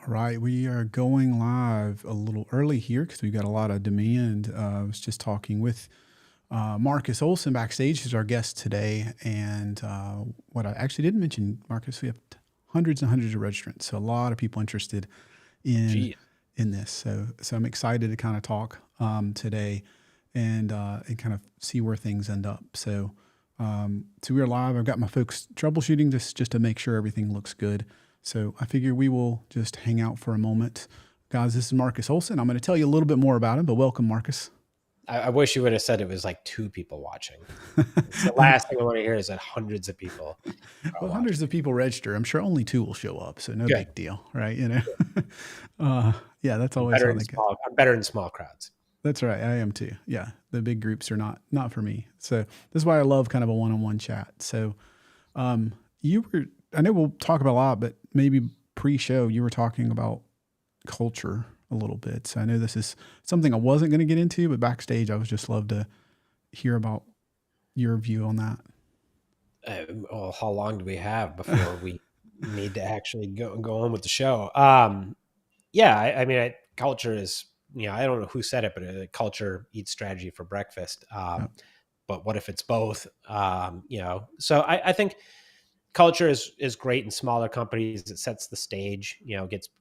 Right. We are going live a little early here because we've got a lot of demand. I was just talking with Marcus Olson backstage, who's our guest today. And what I actually didn't mention, Marcus, we have hundreds and hundreds of registrants. So a lot of people interested in Gee, in this. So I'm excited to kind of talk today and kind of see where things end up. So we're live. I've got my folks troubleshooting this just to make sure everything looks good. So I figure we will just hang out for a moment. Guys, this is Marcus Olson. I'm going to tell you a little bit more about him, but welcome, Marcus. I wish you would have said it was like 2 people watching. It's the last thing I want to hear is that hundreds of people are Well, watching. hundreds of people register. I'm sure only 2 will show up, so no Good. big deal, right? Yeah, that's I'm always better how in they go. small. I'm better in small crowds. That's right. I am too. Yeah, the big groups are not for me. So this is why I love kind of a one-on-one chat. So I know we'll talk about a lot, but maybe pre-show you were talking about culture a little bit. So I know this is something I wasn't going to get into, but backstage I would just love to hear about your view on that. Well, how long do we have before we need to actually go on with the show? Yeah, I mean, culture is, I don't know who said it, but culture eats strategy for breakfast. Yep. But what if it's both? So I think culture is great in smaller companies. It sets the stage,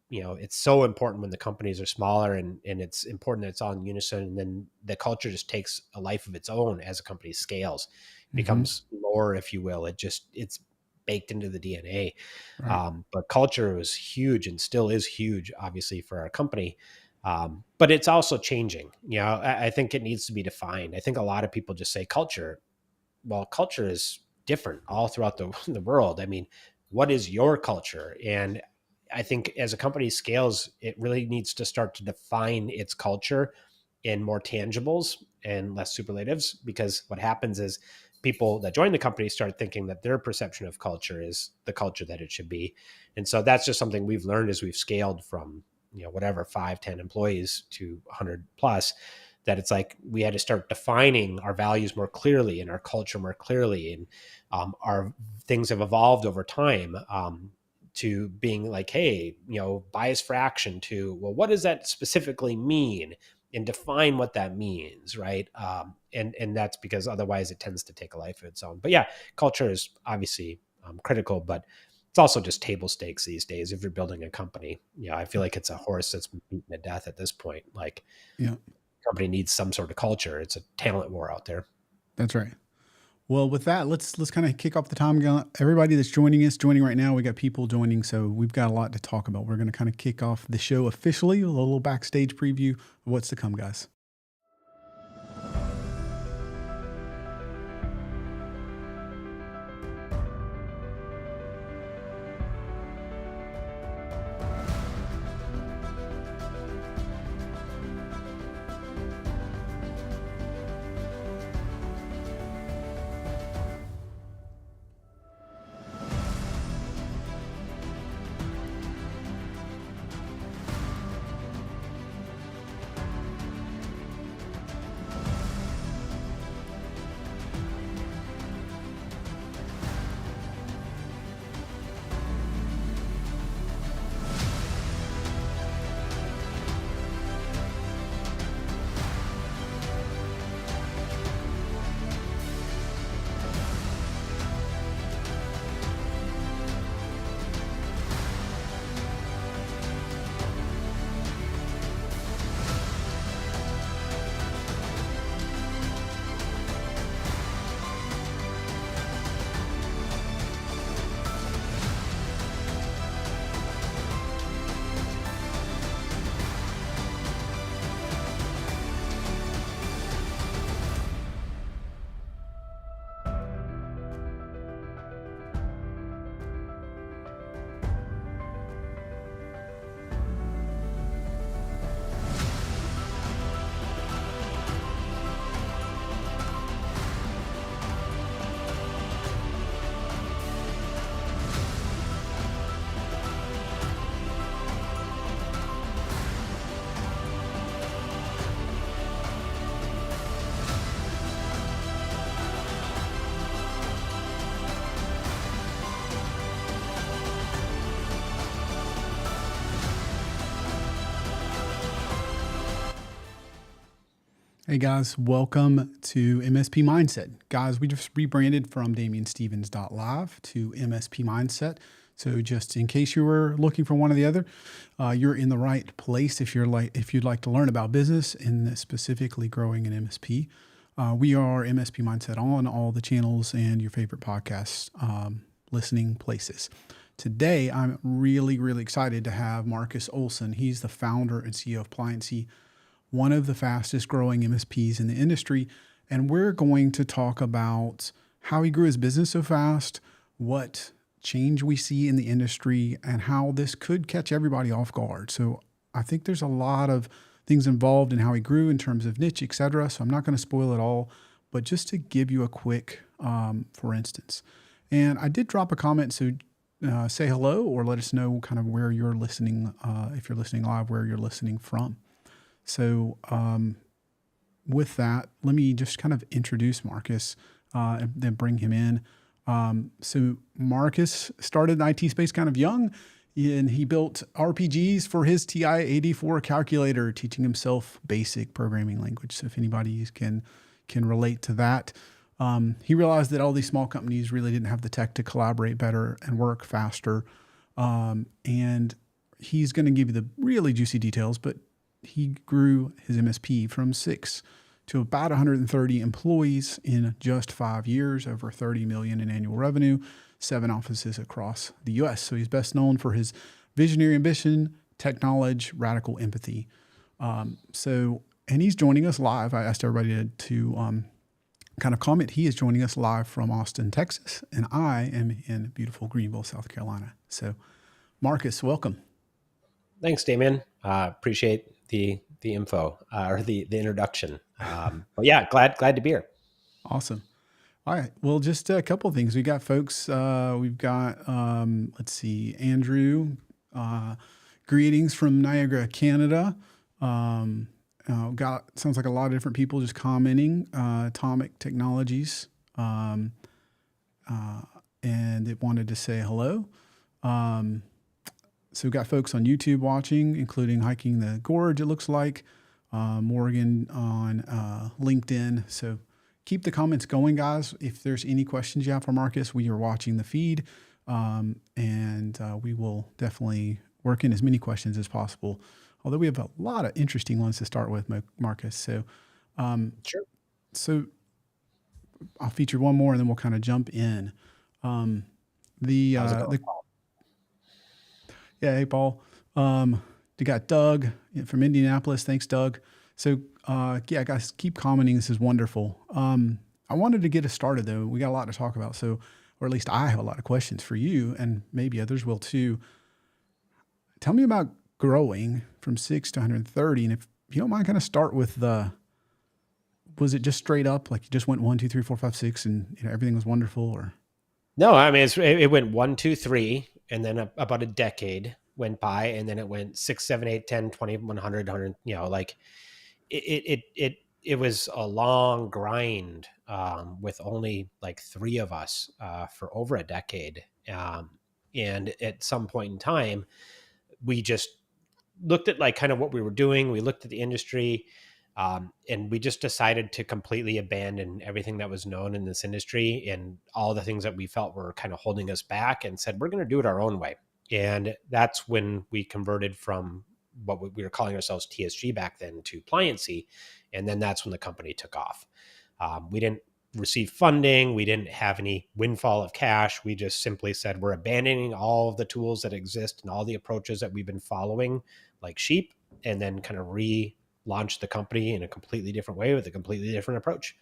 it's so important when the companies are smaller, and it's important that it's all in unison. And then the culture just takes a life of its own as a company scales, Mm-hmm. becomes lore, if you will. It's baked into the DNA. Right. But culture was huge and still is huge, obviously, for our company. But it's also changing. I think it needs to be defined. I think a lot of people just say culture. Well, culture is different all throughout the world. I mean, what is your culture? And I think as a company scales, it really needs to start to define its culture in more tangibles and less superlatives, because what happens is people that join the company start thinking that their perception of culture is the culture that it should be. And so that's just something we've learned as we've scaled from, whatever, 5, 10 employees to 100 plus, that it's like we had to start defining our values more clearly and our culture more clearly. And our things have evolved over time, to being like, hey, bias for action, to, well, what does that specifically mean? And define what that means, right? And that's because otherwise it tends to take a life of its own. But yeah, culture is obviously critical, but it's also just table stakes these days. If you're building a company, I feel like it's a horse that's been beaten to death at this point. Like, Yeah, company needs some sort of culture. It's a talent war out there. that's right. Well, with that, let's kind of kick off the time. Everybody that's joining right now, we got people joining, so we've got a lot to talk about. We're going to kind of kick off the show officially, a little backstage preview of what's to come, guys. Hey guys, welcome to MSP Mindset. Guys, we just rebranded from DamienStevens.live to MSP Mindset. So just in case you were looking for one or the other, you're in the right place if you'd like to learn about business and specifically growing an MSP. We are MSP Mindset on all the channels and your favorite podcast listening places. Today, I'm really, really excited to have Marcus Olson. He's the founder and CEO of Pliancy, one of the fastest growing MSPs in the industry. And we're going to talk about how he grew his business so fast, what change we see in the industry, and how this could catch everybody off guard. So I think there's a lot of things involved in how he grew in terms of niche, et cetera. So I'm not going to spoil it all, but just to give you a quick, for instance. And I did drop a comment. So say hello or let us know kind of where you're listening, if you're listening live, where you're listening from. So with that, let me just kind of introduce Marcus and then bring him in. So Marcus started in IT space kind of young, and he built RPGs for his TI-84 calculator, teaching himself basic programming language. So if anybody can relate to that, he realized that all these small companies really didn't have the tech to collaborate better and work faster. And he's going to give you the really juicy details, but he grew his MSP from 6 to about 130 employees in just 5 years, over 30 million in annual revenue, 7 offices across the US. So he's best known for his visionary ambition, tech knowledge, radical empathy. And he's joining us live. I asked everybody to kind of comment. He is joining us live from Austin, Texas, and I am in beautiful Greenville, South Carolina. So Marcus, welcome. Thanks, Damien. Appreciate the info or the introduction. But yeah, glad to be here. Awesome. All right. Well, just a couple of things. We got folks. We've got let's see, Andrew. Greetings from Niagara, Canada. Sounds like a lot of different people just commenting. Atomic Technologies, and it wanted to say hello. So we've got folks on YouTube watching, including Hiking the Gorge, it looks like, Morgan on LinkedIn. So keep the comments going, guys. If there's any questions you have for Marcus, we are watching the feed, and we will definitely work in as many questions as possible, although we have a lot of interesting ones to start with, Marcus. So, Sure. So I'll feature one more, and then we'll kind of jump in. Yeah, hey, Paul. You got Doug from Indianapolis. Thanks, Doug. So, yeah, guys, keep commenting. This is wonderful. I wanted to get us started, though. We got a lot to talk about. So, or at least I have a lot of questions for you, and maybe others will too. Tell me about growing from 6 to 130. And if you don't mind, kind of start with was it just straight up? Like you just went 1, 2, 3, 4, 5, 6, and everything was wonderful? Or No, I mean, it went 1, 2, 3, and then about a decade went by, and then it went 6, 7, 8, 10, 20, 100, 100, like it was a long grind with only like 3 of us for over a decade. And at some point in time, we just looked at like kind of what we were doing. We looked at the industry, and we just decided to completely abandon everything that was known in this industry and all the things that we felt were kind of holding us back, and said, we're going to do it our own way. And that's when we converted from what we were calling ourselves TSG back then to Pliancy. And then that's when the company took off. We didn't receive funding. We didn't have any windfall of cash. We just simply said, we're abandoning all of the tools that exist and all the approaches that we've been following like sheep, and then kind of relaunched the company in a completely different way with a completely different approach.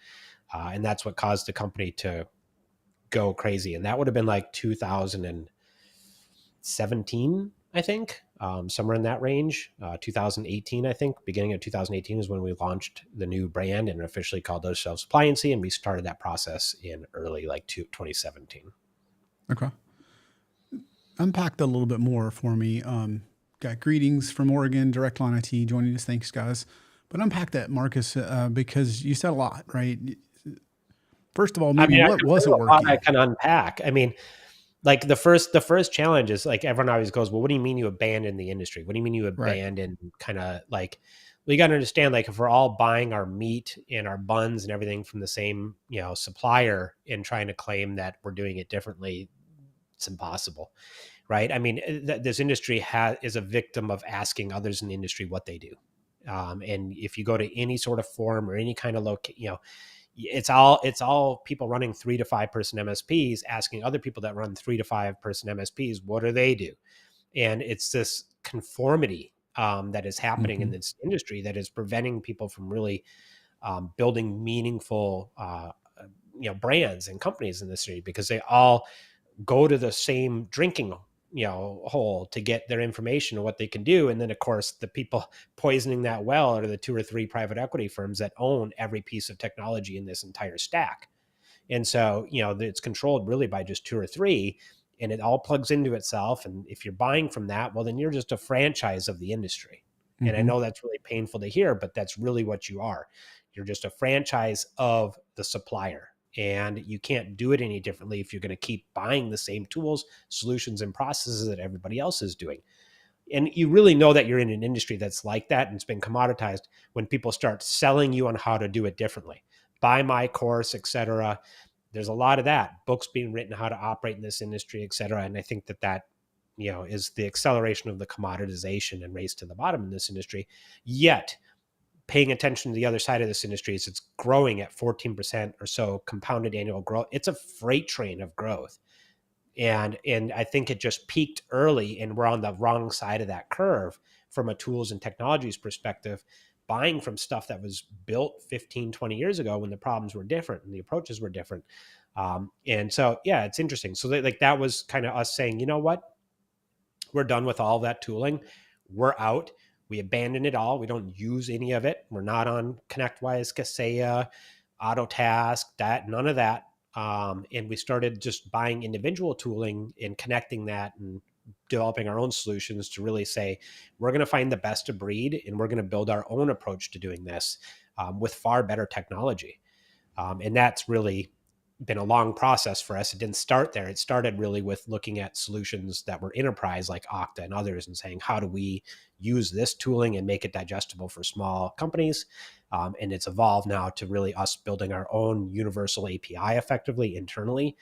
And that's what caused the company to go crazy. And that would have been like 2017, I think, somewhere in that range. 2018, I think, beginning of 2018 is when we launched the new brand and officially called ourselves Pliancy. And we started that process in early like 2017. okay, unpack that a little bit more for me. Got greetings from Oregon, Direct Line IT joining us. Thanks, guys. But unpack that, Marcus, because you said a lot, right? First of all, maybe what wasn't working? I can unpack. I mean, like the first challenge is like everyone always goes, well, what do you mean you abandon the industry? What do you mean you abandon kind of like We got to understand, like, if we're all buying our meat and our buns and everything from the same, supplier and trying to claim that we're doing it differently, it's impossible, right? I mean, this industry is a victim of asking others in the industry what they do. And if you go to any sort of forum or any kind of it's all people running 3 to 5 person MSPs asking other people that run 3 to 5 person MSPs, what do they do? And it's this conformity that is happening in Mm-hmm. this industry that is preventing people from really building meaningful, brands and companies in this industry, because they all go to the same drinking hole to get their information and what they can do. And then of course the people poisoning that well are the 2 or 3 private equity firms that own every piece of technology in this entire stack. And so, it's controlled really by just 2 or 3, and it all plugs into itself. And if you're buying from that, well, then you're just a franchise of the industry. And I Mm-hmm. know that's really painful to hear, but that's really what you are. You're just a franchise of the supplier. And you can't do it any differently if you're going to keep buying the same tools, solutions, and processes that everybody else is doing. And you really know that you're in an industry that's like that and it's been commoditized when people start selling you on how to do it differently. Buy my course, etc. There's a lot of that, books being written how to operate in this industry, etc. And I think that is the acceleration of the commoditization and race to the bottom in this industry. Yet paying attention to the other side of this industry is it's growing at 14% or so compounded annual growth. It's a freight train of growth. And I think it just peaked early, and we're on the wrong side of that curve from a tools and technologies perspective, buying from stuff that was built 15, 20 years ago when the problems were different and the approaches were different. And so, yeah, it's interesting. So that was kind of us saying, you know what, we're done with all that tooling. We're out. We abandon it all. We don't use any of it. We're not on ConnectWise, Kaseya, Autotask, that, none of that. And we started just buying individual tooling and connecting that and developing our own solutions to really say, we're going to find the best of breed and we're going to build our own approach to doing this with far better technology. And that's really been a long process for us. It didn't start there. It started really with looking at solutions that were enterprise like Okta and others and saying, how do we use this tooling and make it digestible for small companies? And it's evolved now to really us building our own universal API effectively internally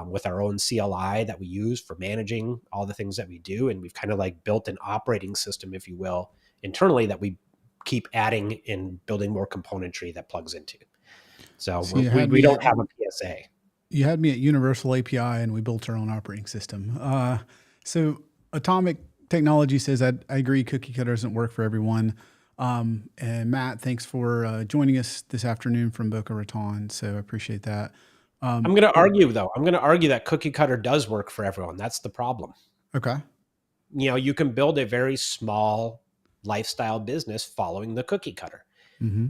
with our own CLI that we use for managing all the things that we do. And we've kind of like built an operating system, if you will, internally that we keep adding and building more componentry that plugs into. So So you we had we me at don't have a PSA. Universal API, and we built our own operating system. So Atomic Technology says I agree. Cookie cutter doesn't work for everyone. And Matt, thanks for joining us this afternoon from Boca Raton. So I appreciate that. I'm going to argue though. I'm going to argue that cookie cutter does work for everyone. That's the problem. Okay. You can build a very small lifestyle business following the cookie cutter. Mm-hmm.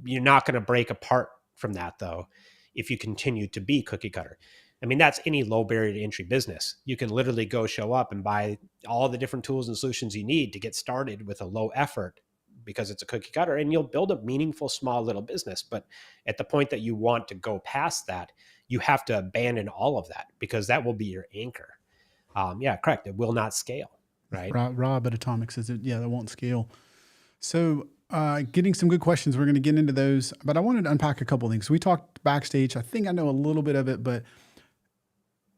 You're not going to break apart from that though if you continue to be cookie cutter. I mean, that's any low barrier to entry business. You can literally go show up and buy all the different tools and solutions you need to get started with a low effort because it's a cookie cutter, and you'll build a meaningful small little business. But at the point that you want to go past that, you have to abandon all of that because that will be your anchor. Yeah, correct. It will not scale, right? Rob at Atomic says that won't scale. So, getting some good questions. We're going to get into those, but I wanted to unpack a couple of things. We talked backstage. I think I know a little bit of it, but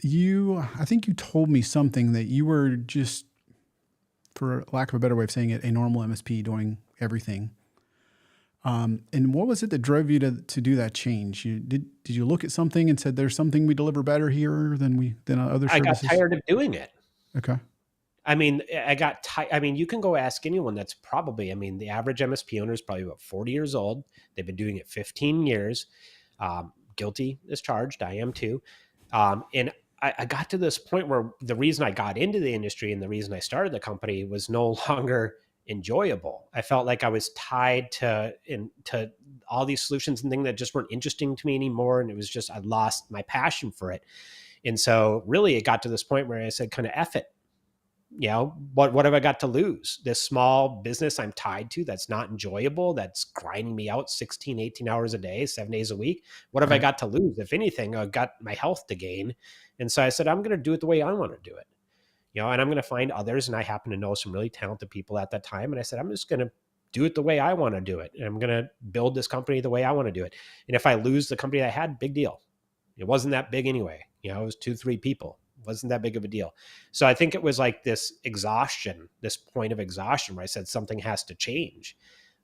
I think you told me something that you were just, for lack of a better way of saying it, a normal MSP doing everything. And what was it that drove you to do that change? Did you look at something and said, "There's something we deliver better here than other I got services"? tired of doing it. Okay. I mean, you can go ask anyone that's probably, I mean, the average MSP owner is probably about 40 years old. They've been doing it 15 years. Guilty as charged. I am too. And I got to this point where the reason I got into the industry and the reason I started the company was no longer enjoyable. I felt like I was tied to all these solutions and things that just weren't interesting to me anymore. And it was just, I lost my passion for it. And so really it got to this point where I said, kind of F it. What have I got to lose? This small business I'm tied to that's not enjoyable, that's grinding me out 16, 18 hours a day, 7 days a week. What have I Right. got to lose? If anything, I've got my health to gain. And so I said, I'm going to do it the way I want to do it. And I'm going to find others. And I happen to know some really talented people at that time. And I said, I'm just going to do it the way I want to do it. And I'm going to build this company the way I want to do it. And if I lose the company I had, big deal. It wasn't that big anyway. It was 2-3 people. It wasn't that big of a deal. So I think it was like this exhaustion, this point of exhaustion where I said something has to change.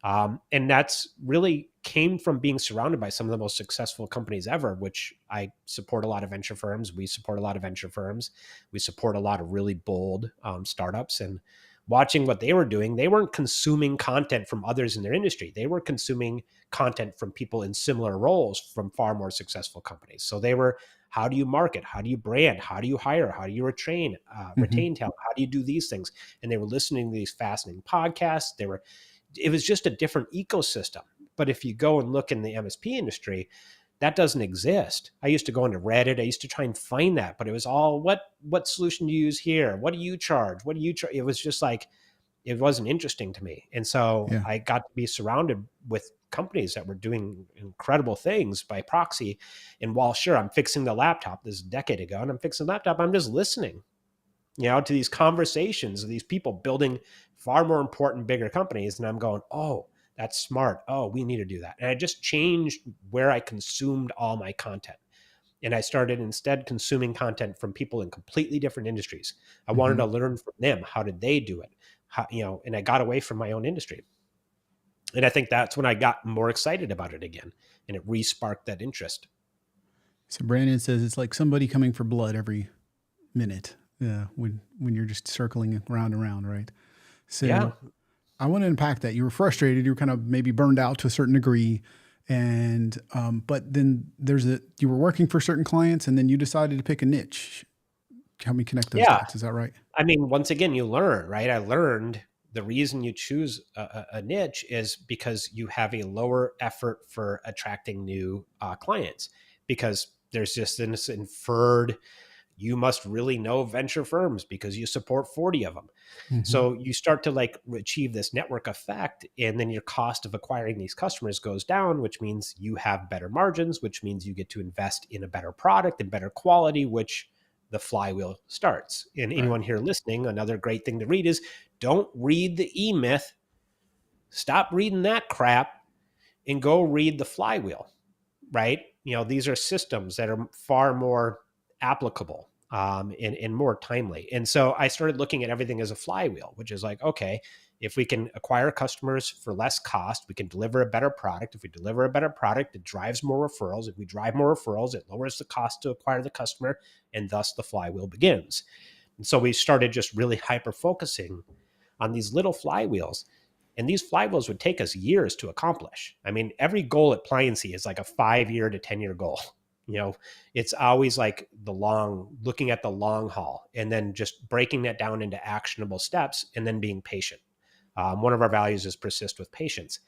And that's really came from being surrounded by some of the most successful companies ever, which I support a lot of venture firms. We support a lot of venture firms. We support a lot of really bold startups. And watching what they were doing, they weren't consuming content from others in their industry. They were consuming content from people in similar roles from far more successful companies. So they were, how do you market? How do you brand? How do you hire? How do you retain talent? How do you do these things? And they were listening to these fascinating podcasts. It was just a different ecosystem. But if you go and look in the MSP industry, that doesn't exist. I used to go into Reddit. I used to try and find that, but it was all, what solution do you use here? What do you charge? What do you charge? It was just like, it wasn't interesting to me. And so I got to be surrounded with companies that were doing incredible things by proxy. And while sure, I'm fixing the laptop, this is a decade ago, and I'm fixing the laptop, I'm just listening, to these conversations of these people building far more important, bigger companies. And I'm going, oh, that's smart. Oh, we need to do that. And I just changed where I consumed all my content. And I started instead consuming content from people in completely different industries. I wanted to learn from them. How did they do it? And I got away from my own industry. And I think that's when I got more excited about it again. And it re-sparked that interest. So Brandon says it's like somebody coming for blood every minute. When you're just circling round and round, right? So I want to unpack that. You were frustrated. You were kind of maybe burned out to a certain degree. And, but then you were working for certain clients and then you decided to pick a niche. Help me connect those dots. Is that right? I mean, once again, you learn, right? I learned the reason you choose a niche is because you have a lower effort for attracting new clients, because there's just this inferred, you must really know venture firms because you support 40 of them. So you start to achieve this network effect, and then your cost of acquiring these customers goes down, which means you have better margins, which means you get to invest in a better product and better quality, which the flywheel starts. And anyone here listening, another great thing to read is don't read the E-Myth. Stop reading that crap and go read the flywheel, right? These are systems that are far more applicable and more timely. And so I started looking at everything as a flywheel, which is like, okay, if we can acquire customers for less cost, we can deliver a better product. If we deliver a better product, it drives more referrals. If we drive more referrals, it lowers the cost to acquire the customer, and thus the flywheel begins. And so we started just really hyper-focusing on these little flywheels. And these flywheels would take us years to accomplish. I mean, every goal at Pliancy is like a 5-year to 10-year goal. It's always like looking at the long haul and then just breaking that down into actionable steps and then being patient. One of our values is persist with patience.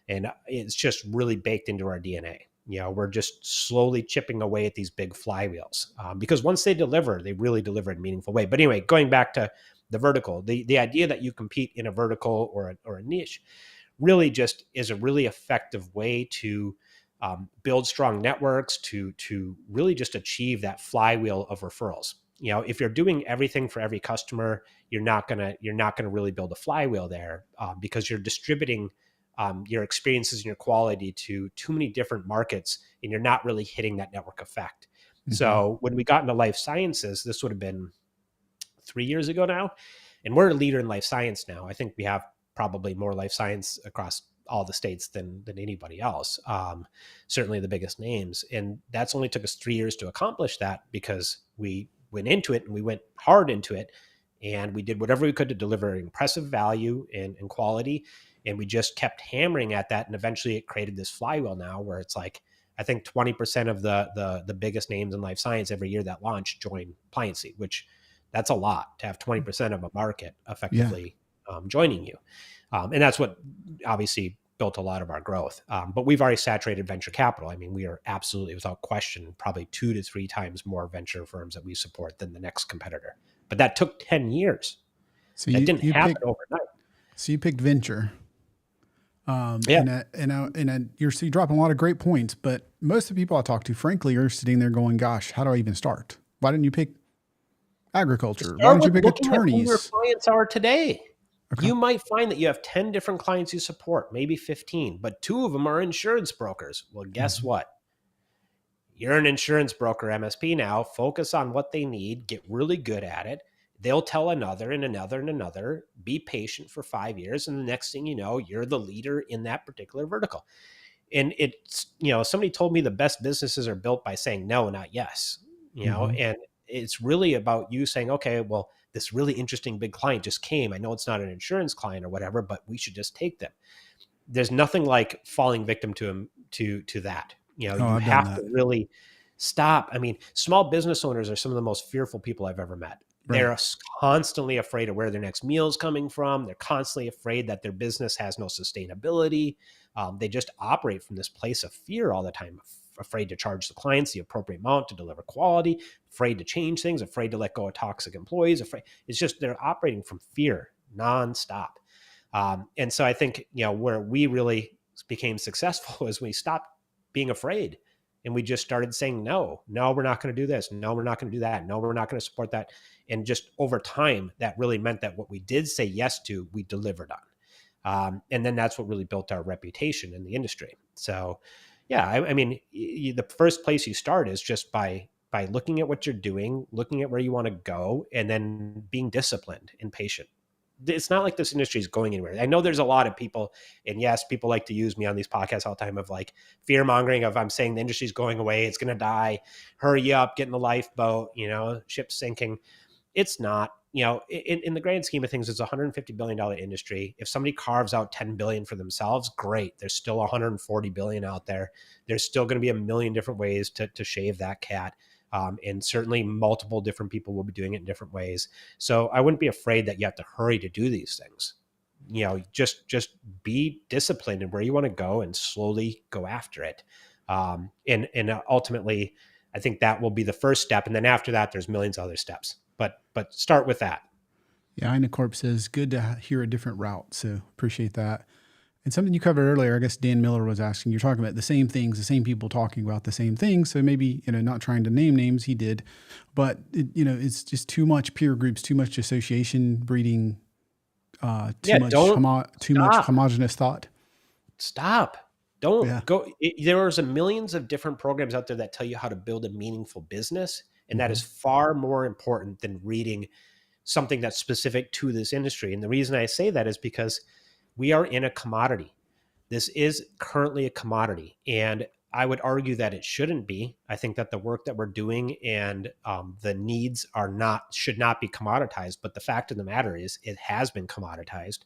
And it's just really baked into our DNA. We're just slowly chipping away at these big flywheels because once they deliver, they really deliver in a meaningful way. But anyway, going back to the vertical, the idea that you compete in a vertical or a niche really just is a really effective way to build strong networks, to really just achieve that flywheel of referrals. If you're doing everything for every customer, you're not gonna really build a flywheel there because you're distributing your experiences and your quality to too many different markets, and you're not really hitting that network effect. So when we got into life sciences, this would have been 3 years ago now, and we're a leader in life science now. I think we have probably more life science across all the states than anybody else. Certainly the biggest names. And that's only took us 3 years to accomplish that because we went into it and we went hard into it. And we did whatever we could to deliver impressive value and quality. And we just kept hammering at that. And eventually it created this flywheel now where it's like, I think 20% of the biggest names in life science every year that launch join Pliancy, which that's a lot to have 20% of a market effectively joining you. And that's what obviously built a lot of our growth. But we've already saturated venture capital. I mean, we are absolutely, without question, probably 2 to 3 times more venture firms that we support than the next competitor. But that took 10 years. So it didn't happen overnight. So you picked venture. You're dropping a lot of great points, but most of the people I talk to, frankly, are sitting there going, gosh, how do I even start? Why didn't you pick agriculture? Why didn't you pick attorneys? Who your clients are today. Okay. You might find that you have 10 different clients you support, maybe 15, but 2 of them are insurance brokers. Well, guess Hmm. what? You're an insurance broker MSP now. Focus on what they need, get really good at it. They'll tell another and another and another. Be patient for 5 years. And the next thing you know, you're the leader in that particular vertical. And it's, somebody told me the best businesses are built by saying no, not yes, Hmm. and it's really about you saying, okay, well, this really interesting big client just came. I know it's not an insurance client or whatever, but we should just take them. There's nothing like falling victim to him to that. Oh, You I've done have to that. really stop. I mean, small business owners are some of the most fearful people I've ever met. Right. They're constantly afraid of where their next meal is coming from. They're constantly afraid that their business has no sustainability. They just operate from this place of fear all the time, afraid to charge the clients the appropriate amount to deliver quality, afraid to change things, afraid to let go of toxic employees. Afraid. It's just they're operating from fear nonstop. And so I think, where we really became successful is we stopped being afraid and we just started saying, no, we're not going to do this. No, we're not going to do that. No, we're not going to support that. And just over time, that really meant that what we did say yes to, we delivered on. And then that's what really built our reputation in the industry. So, yeah, I mean, the first place you start is just by looking at what you're doing, looking at where you want to go, and then being disciplined and patient. It's not like this industry is going anywhere. I know there's a lot of people, and yes, people like to use me on these podcasts all the time of like fear mongering of I'm saying the industry's going away, it's going to die, hurry up, get in the lifeboat, ship sinking. It's not. In the grand scheme of things, it's a $150 billion industry. If somebody carves out 10 billion for themselves, great. There's still 140 billion out there. There's still going to be a million different ways to shave that cat. And certainly multiple different people will be doing it in different ways. So I wouldn't be afraid that you have to hurry to do these things. Just be disciplined in where you want to go and slowly go after it. And ultimately, I think that will be the first step. And then after that, there's millions of other steps. But start with that. Yeah, Ina Corp says, good to hear a different route. So appreciate that. And something you covered earlier, I guess Dan Miller was asking, you're talking about the same things, the same people talking about the same things. So maybe, not trying to name names, he did, but it's just too much peer groups, too much association breeding, Yeah, don't too much stop. homogenous thought. Stop. Don't Yeah. go. There's a millions of different programs out there that tell you how to build a meaningful business. And that is Hmm. far more important than reading something that's specific to this industry. And the reason I say that is because we are in a commodity. This is currently a commodity. And I would argue that it shouldn't be. I think that the work that we're doing and the needs should not be commoditized. But the fact of the matter is, it has been commoditized.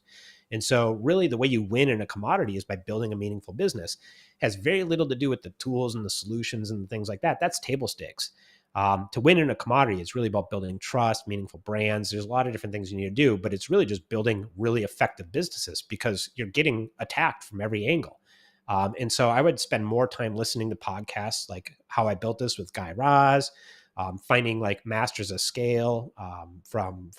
And so, really, the way you win in a commodity is by building a meaningful business. It has very little to do with the tools and the solutions and things like that. That's table stakes. To win in a commodity, it's really about building trust, meaningful brands. There's a lot of different things you need to do, but it's really just building really effective businesses because you're getting attacked from every angle. And so I would spend more time listening to podcasts like How I Built This with Guy Raz, finding like Masters of Scale from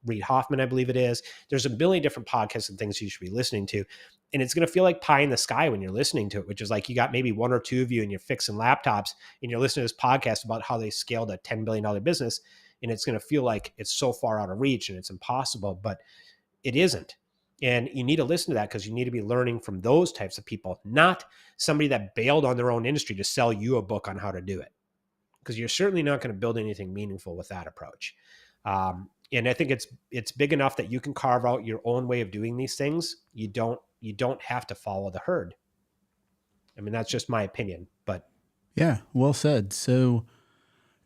Reid Hoffman, I believe it is. There's a billion different podcasts and things you should be listening to. And it's going to feel like pie in the sky when you're listening to it, which is like you got maybe one or two of you and you're fixing laptops and you're listening to this podcast about how they scaled a $10 billion business. And it's going to feel like it's so far out of reach and it's impossible, but it isn't. And you need to listen to that because you need to be learning from those types of people, not somebody that bailed on their own industry to sell you a book on how to do it. Because you're certainly not going to build anything meaningful with that approach. And I think it's big enough that you can carve out your own way of doing these things. You don't have to follow the herd. I mean, that's just my opinion, but Yeah. Well said. So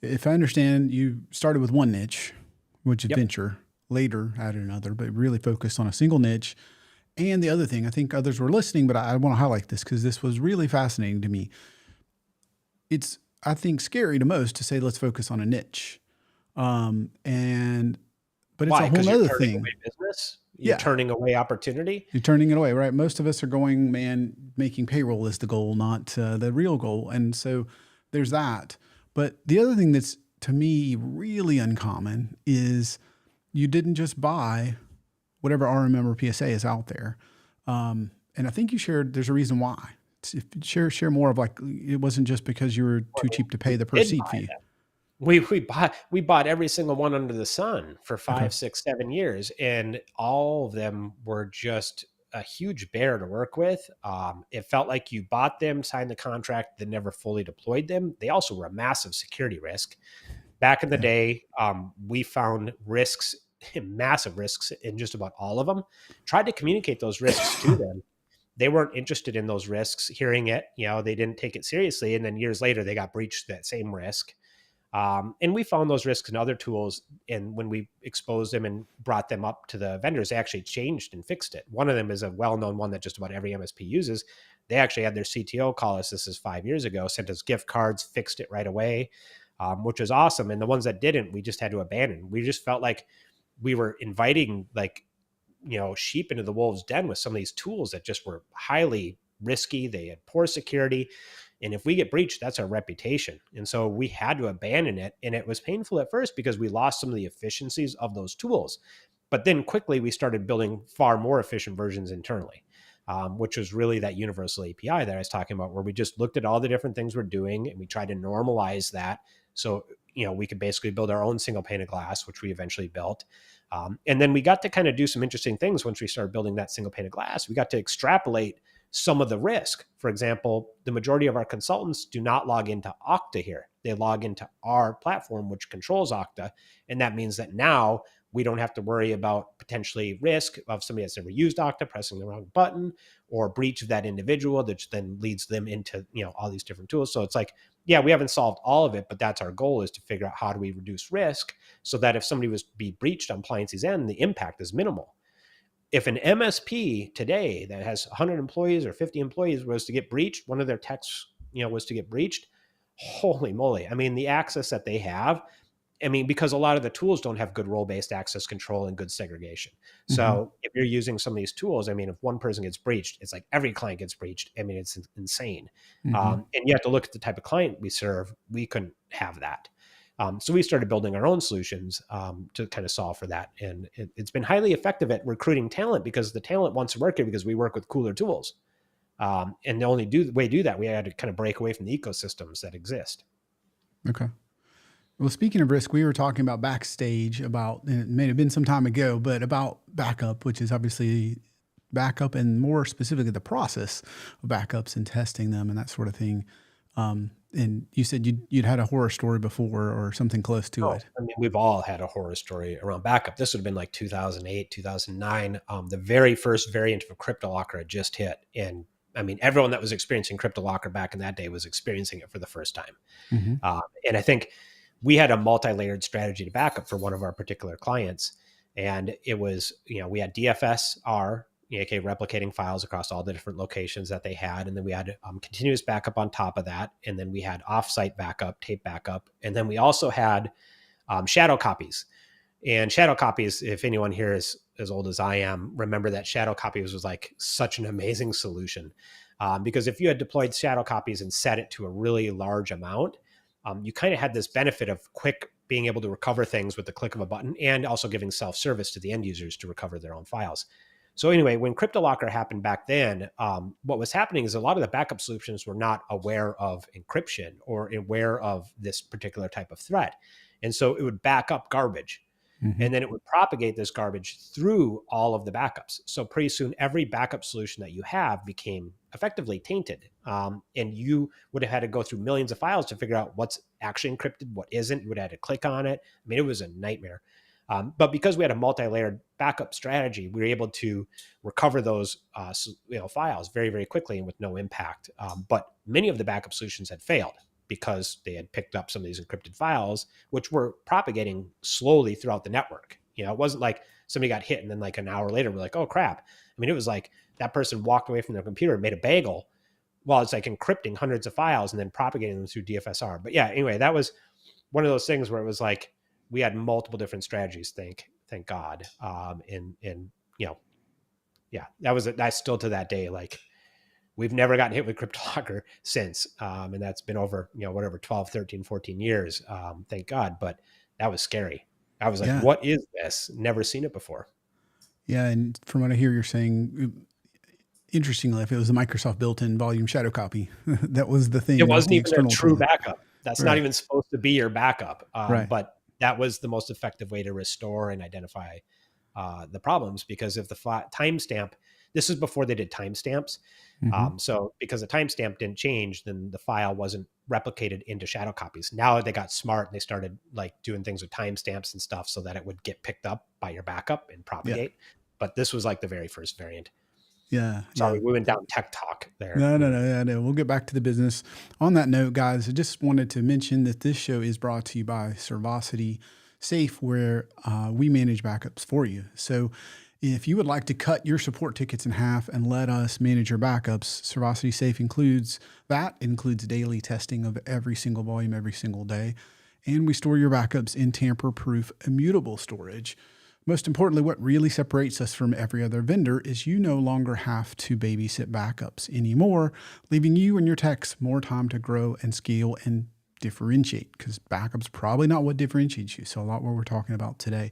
if I understand, you started with one niche, which is yep. venture, later added another, but really focused on a single niche. And the other thing, I think others were listening, but I want to highlight this because this was really fascinating to me. It's, I think, scary to most to say, let's focus on a niche. And, but it's Why? a whole Because you're nother turning thing. away business. You're Yeah. turning away opportunity. You're turning it away, right? Most of us are going, man, making payroll is the goal, not the real goal. And so there's that. But the other thing that's to me really uncommon is you didn't just buy whatever RM or PSA is out there. And I think you shared there's a reason why. Share more of like it wasn't just because you were Well, too I mean, cheap to pay we the per did seat buy fee. them. We bought every single one under the sun for Okay. 5, 6, 7 years, and all of them were just a huge bear to work with. It felt like you bought them, signed the contract, then never fully deployed them. They also were a massive security risk. Back in the Yeah. day, we found risks, massive risks in just about all of them. Tried to communicate those risks to them. They weren't interested in those risks. Hearing it, they didn't take it seriously, and then years later, they got breached that same risk. And we found those risks in other tools. And when we exposed them and brought them up to the vendors, they actually changed and fixed it. One of them is a well-known one that just about every MSP uses. They actually had their CTO call us, this is 5 years ago, sent us gift cards, fixed it right away, which was awesome. And the ones that didn't, we just had to abandon. We just felt like we were inviting sheep into the wolves den with some of these tools that just were highly risky. They had poor security. And if we get breached, that's our reputation. And so we had to abandon it. And it was painful at first because we lost some of the efficiencies of those tools. But then quickly we started building far more efficient versions internally, which was really that universal API that I was talking about, where we just looked at all the different things we're doing and we tried to normalize that. So, we could basically build our own single pane of glass, which we eventually built. And then we got to kind of do some interesting things once we started building that single pane of glass. We got to extrapolate some of the risk. For example, the majority of our consultants do not log into Okta here. They log into our platform, which controls Okta. And that means that now we don't have to worry about potentially risk of somebody that's never used Okta pressing the wrong button, or breach of that individual, that then leads them into, all these different tools. So it's like, yeah, we haven't solved all of it, but that's our goal, is to figure out how do we reduce risk so that if somebody was to be breached on Pliancy's end, the impact is minimal. If an MSP today that has 100 employees or 50 employees was to get breached, one of their techs, was to get breached, holy moly. I mean, the access that they have, because a lot of the tools don't have good role-based access control and good segregation. Mm-hmm. So if you're using some of these tools, if one person gets breached, it's like every client gets breached. It's insane. Mm-hmm. And you have to look at the type of client we serve. We couldn't have that. So we started building our own solutions to kind of solve for that. And it's been highly effective at recruiting talent, because the talent wants to work here because we work with cooler tools. And the only way to do that, we had to kind of break away from the ecosystems that exist. Okay. Well, speaking of risk, we were talking about Backstage about, and it may have been some time ago, but about backup, which is obviously backup and more specifically the process of backups and testing them and that sort of thing. And you said you'd had a horror story before or something close to Oh, it. we've all had a horror story around backup. This would have been like 2008, 2009. The very first variant of CryptoLocker had just hit. And everyone that was experiencing CryptoLocker back in that day was experiencing it for the first time. Mm-hmm. And I think we had a multi-layered strategy to backup for one of our particular clients. And it was, we had DFSR, aka replicating files across all the different locations that they had. And then we had continuous backup on top of that. And then we had offsite backup, tape backup. And then we also had shadow copies. And shadow copies, if anyone here is as old as I am, remember that shadow copies was like such an amazing solution. Because if you had deployed shadow copies and set it to a really large amount, you kind of had this benefit of quick being able to recover things with the click of a button, and also giving self-service to the end users to recover their own files. So anyway, when CryptoLocker happened back then, what was happening is a lot of the backup solutions were not aware of encryption or aware of this particular type of threat. And so it would back up garbage. Mm-hmm. And then it would propagate this garbage through all of the backups. So pretty soon, every backup solution that you have became effectively tainted. And you would have had to go through millions of files to figure out what's actually encrypted, what isn't. You would have had to click on it. It was a nightmare. But because we had a multi-layered backup strategy, we were able to recover those files very, very quickly and with no impact. But many of the backup solutions had failed because they had picked up some of these encrypted files, which were propagating slowly throughout the network. It wasn't like somebody got hit and then like an hour later, we're like, oh crap. It was like that person walked away from their computer and made a bagel while it's like encrypting hundreds of files and then propagating them through DFSR. But yeah, anyway, that was one of those things where it was like, we had multiple different strategies, thank God. Yeah, that's still to that day, like, we've never gotten hit with CryptoLocker since. And that's been over, 12, 13, 14 years. Thank God. But that was scary. I was like, Yeah. what is this? Never seen it before. Yeah. And from what I hear, you're saying, interestingly, if it was a Microsoft built-in volume shadow copy, that was the It thing, not wasn't the even a external true tool. backup. That's not Right. even supposed to be your backup. Right. But that was the most effective way to restore and identify the problems, because if the timestamp, this is before they did timestamps. Mm-hmm. So because the timestamp didn't change, then the file wasn't replicated into shadow copies. Now they got smart and they started like doing things with timestamps and stuff so that it would get picked up by your backup and Yeah. propagate. But this was like the very first variant. Yeah. Sorry, Yeah. we went down tech talk there. No. Yeah, no. We'll get back to the business. On that note, guys, I just wanted to mention that this show is brought to you by Servacity Safe, where we manage backups for you. So if you would like to cut your support tickets in half and let us manage your backups, Servacity Safe includes that. It includes daily testing of every single volume every single day. And we store your backups in tamper-proof, immutable storage. Most importantly, what really separates us from every other vendor is you no longer have to babysit backups anymore, leaving you and your techs more time to grow and scale and differentiate, because backups probably not what differentiates you. So a lot what we're talking about today.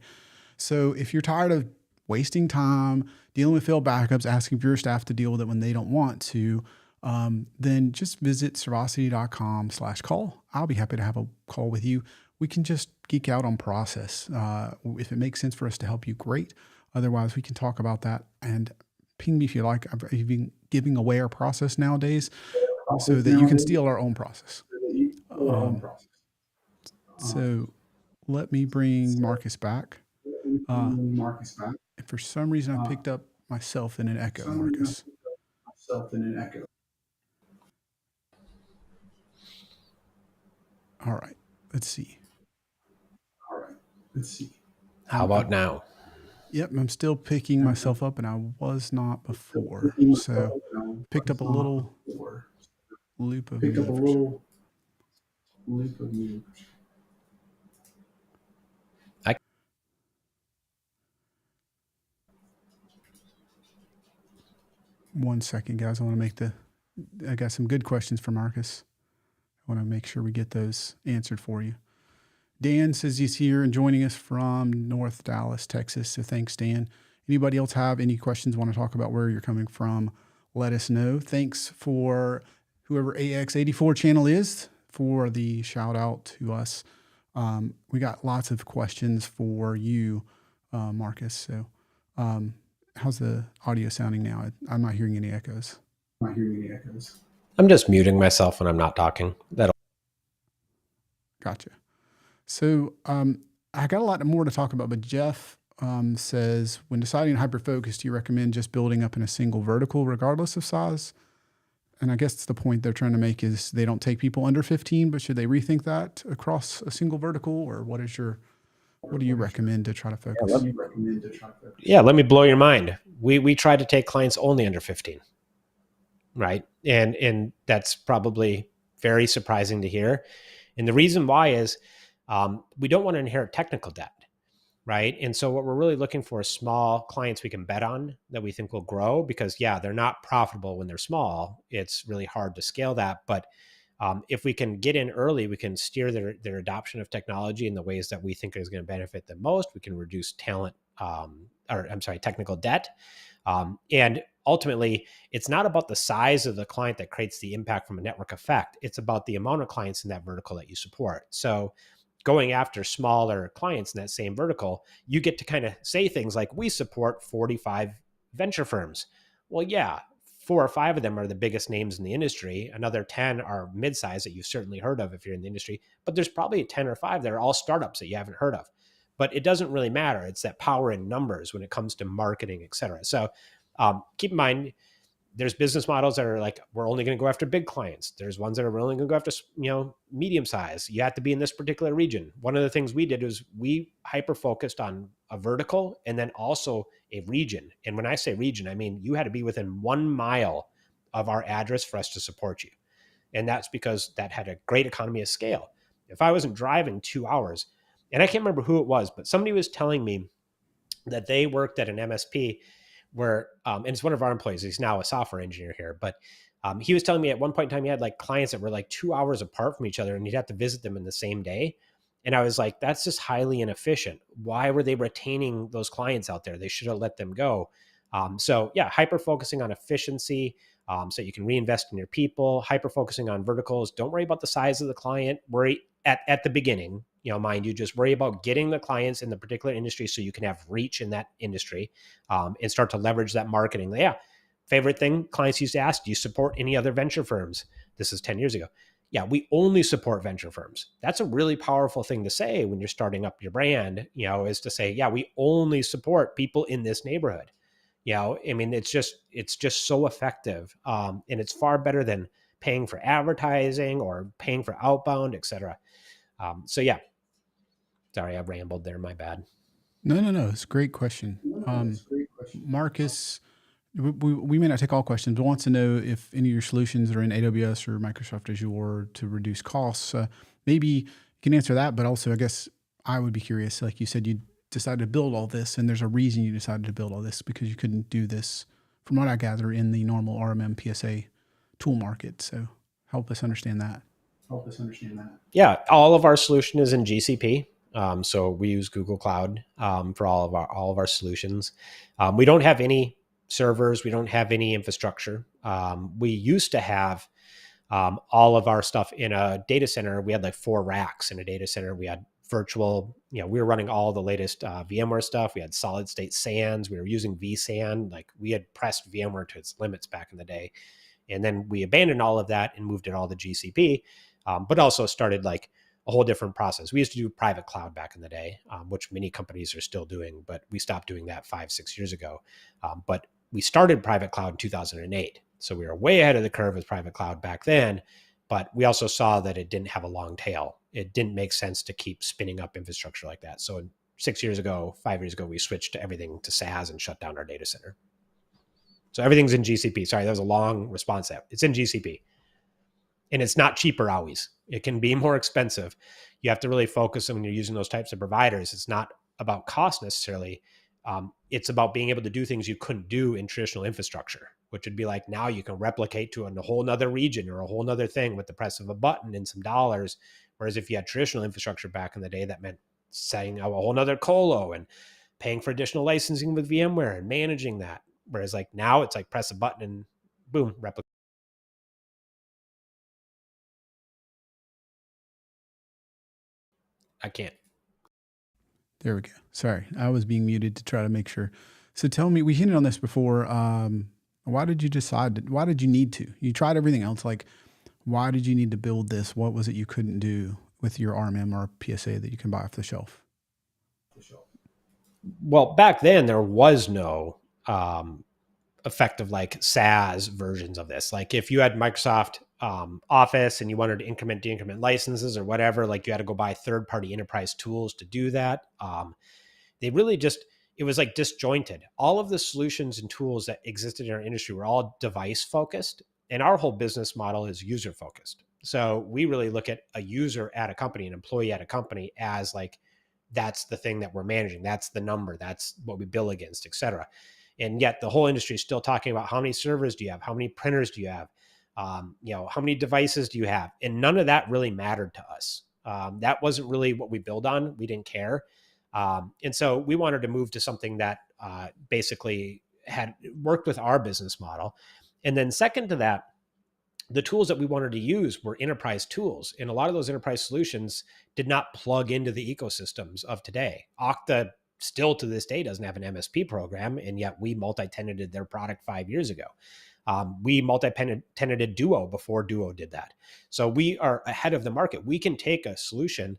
So if you're tired of wasting time dealing with failed backups, asking for your staff to deal with it when they don't want to, then just visit servacity.com/call. I'll be happy to have a call with you. We can just geek out on process. If it makes sense for us to help you, great. Otherwise, we can talk about that, and ping me if you like. I've been giving away our process nowadays so that you can steal our own process. So let me bring Marcus back. And for some reason, I picked up myself in an echo, Marcus. All right, let's see. How about now? Yep, I'm still picking myself up, and I was not before. So picked up a little loop of maneuvers. One second, guys. I got some good questions for Marcus. I want to make sure we get those answered for you. Dan says he's here and joining us from North Dallas, Texas. So thanks, Dan. Anybody else have any questions, want to talk about where you're coming from? Let us know. Thanks for whoever AX84 channel is for the shout out to us. We got lots of questions for you, Marcus. So how's the audio sounding now? I'm not hearing any echoes. I'm just muting myself when I'm not talking. Gotcha. So I got a lot more to talk about, but Jeff says, when deciding hyper-focus, do you recommend just building up in a single vertical regardless of size? And I guess the point they're trying to make is they don't take people under 15, but should they rethink that across a single vertical? Or what do you recommend to try to focus? Yeah, let me blow your mind. We try to take clients only under 15, right? And that's probably very surprising to hear. And the reason why is we don't want to inherit technical debt, right? And so what we're really looking for is small clients we can bet on that we think will grow, because they're not profitable when they're small. It's really hard to scale that. But if we can get in early, we can steer their adoption of technology in the ways that we think is going to benefit them most. We can reduce technical debt. And ultimately, it's not about the size of the client that creates the impact from a network effect. It's about the amount of clients in that vertical that you support. So going after smaller clients in that same vertical, you get to kind of say things like, we support 45 venture firms. Well, 4 or 5 of them are the biggest names in the industry. Another 10 are mid-size that you've certainly heard of if you're in the industry, but there's probably 10 or 5 that are all startups that you haven't heard of. But it doesn't really matter. It's that power in numbers when it comes to marketing, et cetera. So keep in mind, there's business models that are like, we're only going to go after big clients. There's ones that are only going to go after, medium size. You have to be in this particular region. One of the things we did was we hyper focused on a vertical and then also a region. And when I say region, I mean, you had to be within 1 mile of our address for us to support you. And that's because that had a great economy of scale. If I wasn't driving 2 hours, and I can't remember who it was, but somebody was telling me that they worked at an MSP where, and it's one of our employees, he's now a software engineer here, but he was telling me at one point in time, he had like clients that were like 2 hours apart from each other and he'd have to visit them in the same day. And I was like, that's just highly inefficient. Why were they retaining those clients out there? They should have let them go. So hyper focusing on efficiency. so you can reinvest in your people, hyper focusing on verticals. Don't worry about the size of the client. Worry at the beginning, mind you, just worry about getting the clients in the particular industry so you can have reach in that industry, and start to leverage that marketing. Yeah. Favorite thing clients used to ask, do you support any other venture firms? This is 10 years ago. Yeah, we only support venture firms. That's a really powerful thing to say when you're starting up your brand, is to say, yeah, we only support people in this neighborhood. I mean, it's just so effective. And it's far better than paying for advertising or paying for outbound, et cetera. So yeah, sorry, I rambled there. My bad. No. It's a great question. Marcus, we may not take all questions, but wants to know if any of your solutions are in AWS or Microsoft Azure to reduce costs. Maybe you can answer that, but also I guess I would be curious. Like you said, you decided to build all this, and there's a reason you decided to build all this because you couldn't do this, from what I gather, in the normal RMM PSA tool market. So help us understand that. Yeah, all of our solution is in GCP. So we use Google Cloud for all of our solutions. We don't have any servers. We don't have any infrastructure. We used to have all of our stuff in a data center. We had like 4 racks in a data center. We had virtual, we were running all the latest VMware stuff. We had solid state SANs. We were using vSAN. Like we had pressed VMware to its limits back in the day. And then we abandoned all of that and moved it all to GCP, but also started like a whole different process. We used to do private cloud back in the day, which many companies are still doing, but we stopped doing that 5-6 years ago. But we started private cloud in 2008. So we were way ahead of the curve with private cloud back then, but we also saw that it didn't have a long tail. It didn't make sense to keep spinning up infrastructure like that. So 5 years ago, we switched to everything to SaaS and shut down our data center. So everything's in GCP. Sorry, that was a long response there. It's in GCP. And it's not cheaper always. It can be more expensive. You have to really focus on when you're using those types of providers. It's not about cost necessarily. It's about being able to do things you couldn't do in traditional infrastructure, which would be like now you can replicate to a whole nother region or a whole nother thing with the press of a button and some dollars. Whereas if you had traditional infrastructure back in the day, that meant setting up a whole nother colo and paying for additional licensing with VMware and managing that. Whereas like now it's like press a button and boom, replicate. I can't. There we go. Sorry, I was being muted to try to make sure. So tell me, we hinted on this before. Why did you decide? Why did you need to? You tried everything else. Like, why did you need to build this? What was it you couldn't do with your RMM or PSA that you can buy off the shelf? Well, back then there was no effective like SaaS versions of this. Like if you had Microsoft Office and you wanted to increment, decrement licenses or whatever, like you had to go buy third-party enterprise tools to do that. They really just, it was like disjointed. All of the solutions and tools that existed in our industry were all device focused, and our whole business model is user focused. So we really look at a user at a company, an employee at a company as like, that's the thing that we're managing. That's the number. That's what we bill against, et cetera. And yet the whole industry is still talking about how many servers do you have? How many printers do you have? How many devices do you have? And none of that really mattered to us. That wasn't really what we build on. We didn't care. And so we wanted to move to something that basically had worked with our business model. And then second to that, the tools that we wanted to use were enterprise tools. And a lot of those enterprise solutions did not plug into the ecosystems of today. Okta still to this day doesn't have an MSP program, and yet we multi-tenanted their product 5 years ago. We multi-tenanted Duo before Duo did that. So we are ahead of the market. We can take a solution,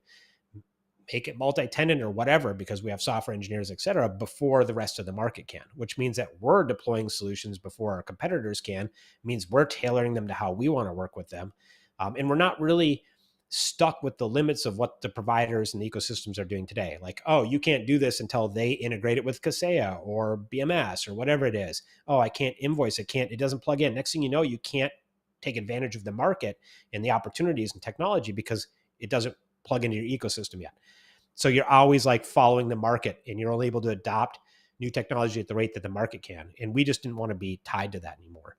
make it multi-tenant or whatever, because we have software engineers, et cetera, before the rest of the market can, which means that we're deploying solutions before our competitors can. It means we're tailoring them to how we want to work with them. And we're not really stuck with the limits of what the providers and the ecosystems are doing today. Like, oh, you can't do this until they integrate it with Kaseya or BMS or whatever it is. Oh, I can't invoice. It doesn't plug in. Next thing you know, you can't take advantage of the market and the opportunities and technology because it doesn't plug into your ecosystem yet. So you're always like following the market, and you're only able to adopt new technology at the rate that the market can. And we just didn't want to be tied to that anymore.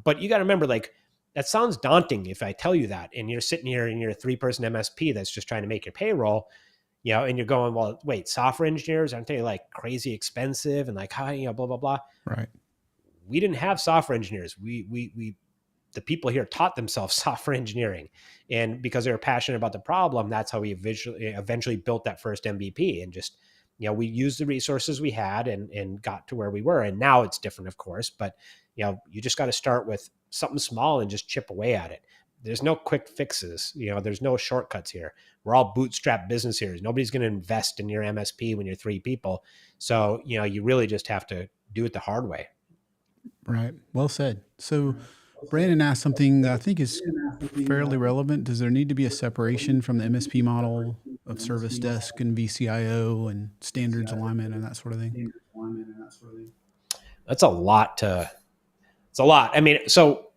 But you got to remember, like, that sounds daunting if I tell you that, and you're sitting here and you're a 3-person MSP that's just trying to make your payroll, and you're going, well, wait, software engineers, aren't they like crazy expensive and like, how, blah, blah, blah. Right. we didn't have software engineers. The people here taught themselves software engineering, and because they were passionate about the problem, that's how we eventually built that first MVP. And just, we used the resources we had and got to where we were. And now it's different, of course, but you just got to start with something small and just chip away at it. There's no quick fixes. There's no shortcuts here. We're all bootstrap business here. Nobody's going to invest in your MSP when you're 3 people. So, you really just have to do it the hard way. Right. Well said. So Brandon asked something that I think is fairly relevant. Does there need to be a separation from the MSP model of service desk and VCIO and standards alignment and that sort of thing? That's a lot it's a lot. I mean, so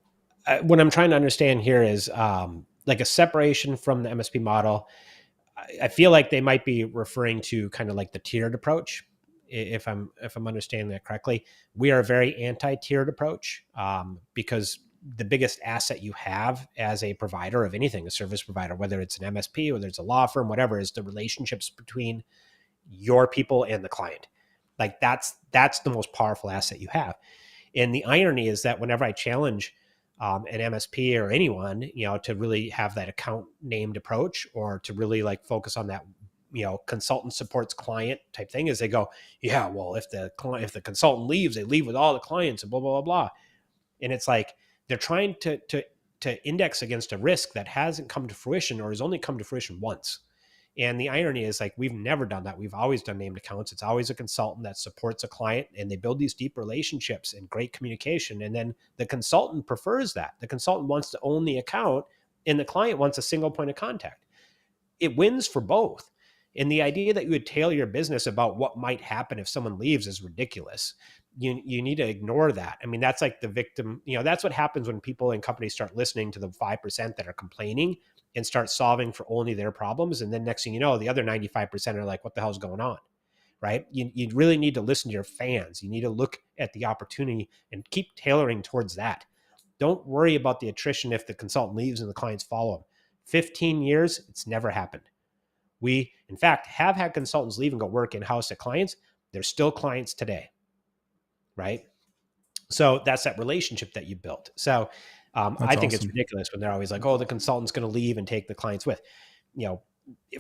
what I'm trying to understand here is like a separation from the MSP model. I feel like they might be referring to kind of like the tiered approach. If I'm understanding that correctly, we are a very anti-tiered approach because the biggest asset you have as a provider of anything, a service provider, whether it's an MSP, whether it's a law firm, whatever, is the relationships between your people and the client. Like that's the most powerful asset you have. And the irony is that whenever I challenge an MSP or anyone, to really have that account named approach, or to really like focus on that, consultant supports client type thing, is they go, yeah, well, if the consultant leaves, they leave with all the clients and blah, blah, blah, blah. And it's like, they're trying to index against a risk that hasn't come to fruition or has only come to fruition once. And the irony is, like, we've never done that. We've always done named accounts. It's always a consultant that supports a client, and they build these deep relationships and great communication. And then the consultant prefers that. The consultant wants to own the account, and the client wants a single point of contact. It wins for both. And the idea that you would tailor your business about what might happen if someone leaves is ridiculous. You need to ignore that. I mean, that's like the victim, that's what happens when people in companies start listening to the 5% that are complaining and start solving for only their problems. And then next thing you know, the other 95% are like, what the hell's going on? Right? You really need to listen to your fans. You need to look at the opportunity and keep tailoring towards that. Don't worry about the attrition if the consultant leaves and the clients follow them. 15 years, it's never happened. We, in fact, have had consultants leave and go work in-house at clients. They're still clients today, right? So that's that relationship that you built. So I think It's ridiculous when they're always like, oh, the consultant's going to leave and take the clients with.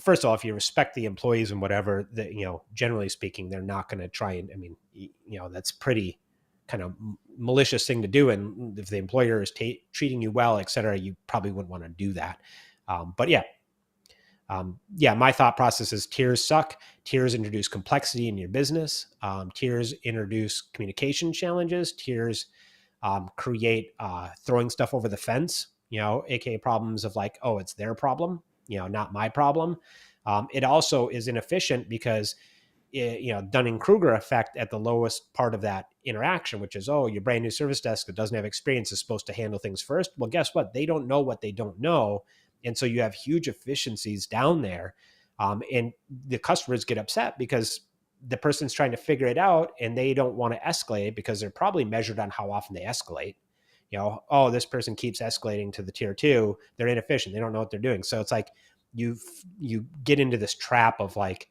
First of all, if you respect the employees and whatever, that, generally speaking, they're not going to try and, that's pretty kind of malicious thing to do. And if the employer is treating you well, et cetera, you probably wouldn't want to do that. But yeah. My thought process is tiers suck. Tiers introduce complexity in your business. Tiers introduce communication challenges. Tiers create throwing stuff over the fence, aka problems of like, oh, it's their problem, not my problem. It also is inefficient because, Dunning-Kruger effect at the lowest part of that interaction, which is, oh, your brand new service desk that doesn't have experience is supposed to handle things first. Well, guess what? They don't know what they don't know. And so you have huge efficiencies down there. And the customers get upset because the person's trying to figure it out and they don't want to escalate because they're probably measured on how often they escalate. Oh, this person keeps escalating to the tier 2. They're inefficient. They don't know what they're doing. So it's like you get into this trap of like,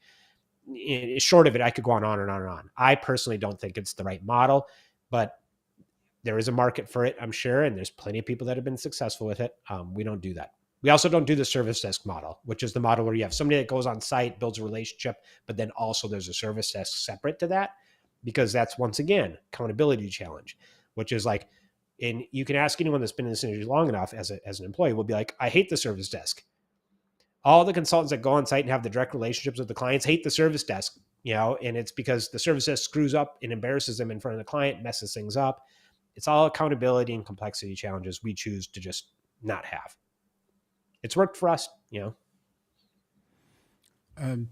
short of it, I could go on and on and on. I personally don't think it's the right model, but there is a market for it, I'm sure. And there's plenty of people that have been successful with it. We don't do that. We also don't do the service desk model, which is the model where you have somebody that goes on site, builds a relationship, but then also there's a service desk separate to that, because that's, once again, accountability challenge, which is like, and you can ask anyone that's been in this industry long enough as an employee will be like, I hate the service desk. All the consultants that go on site and have the direct relationships with the clients hate the service desk, and it's because the service desk screws up and embarrasses them in front of the client, messes things up. It's all accountability and complexity challenges we choose to just not have. It's worked for us,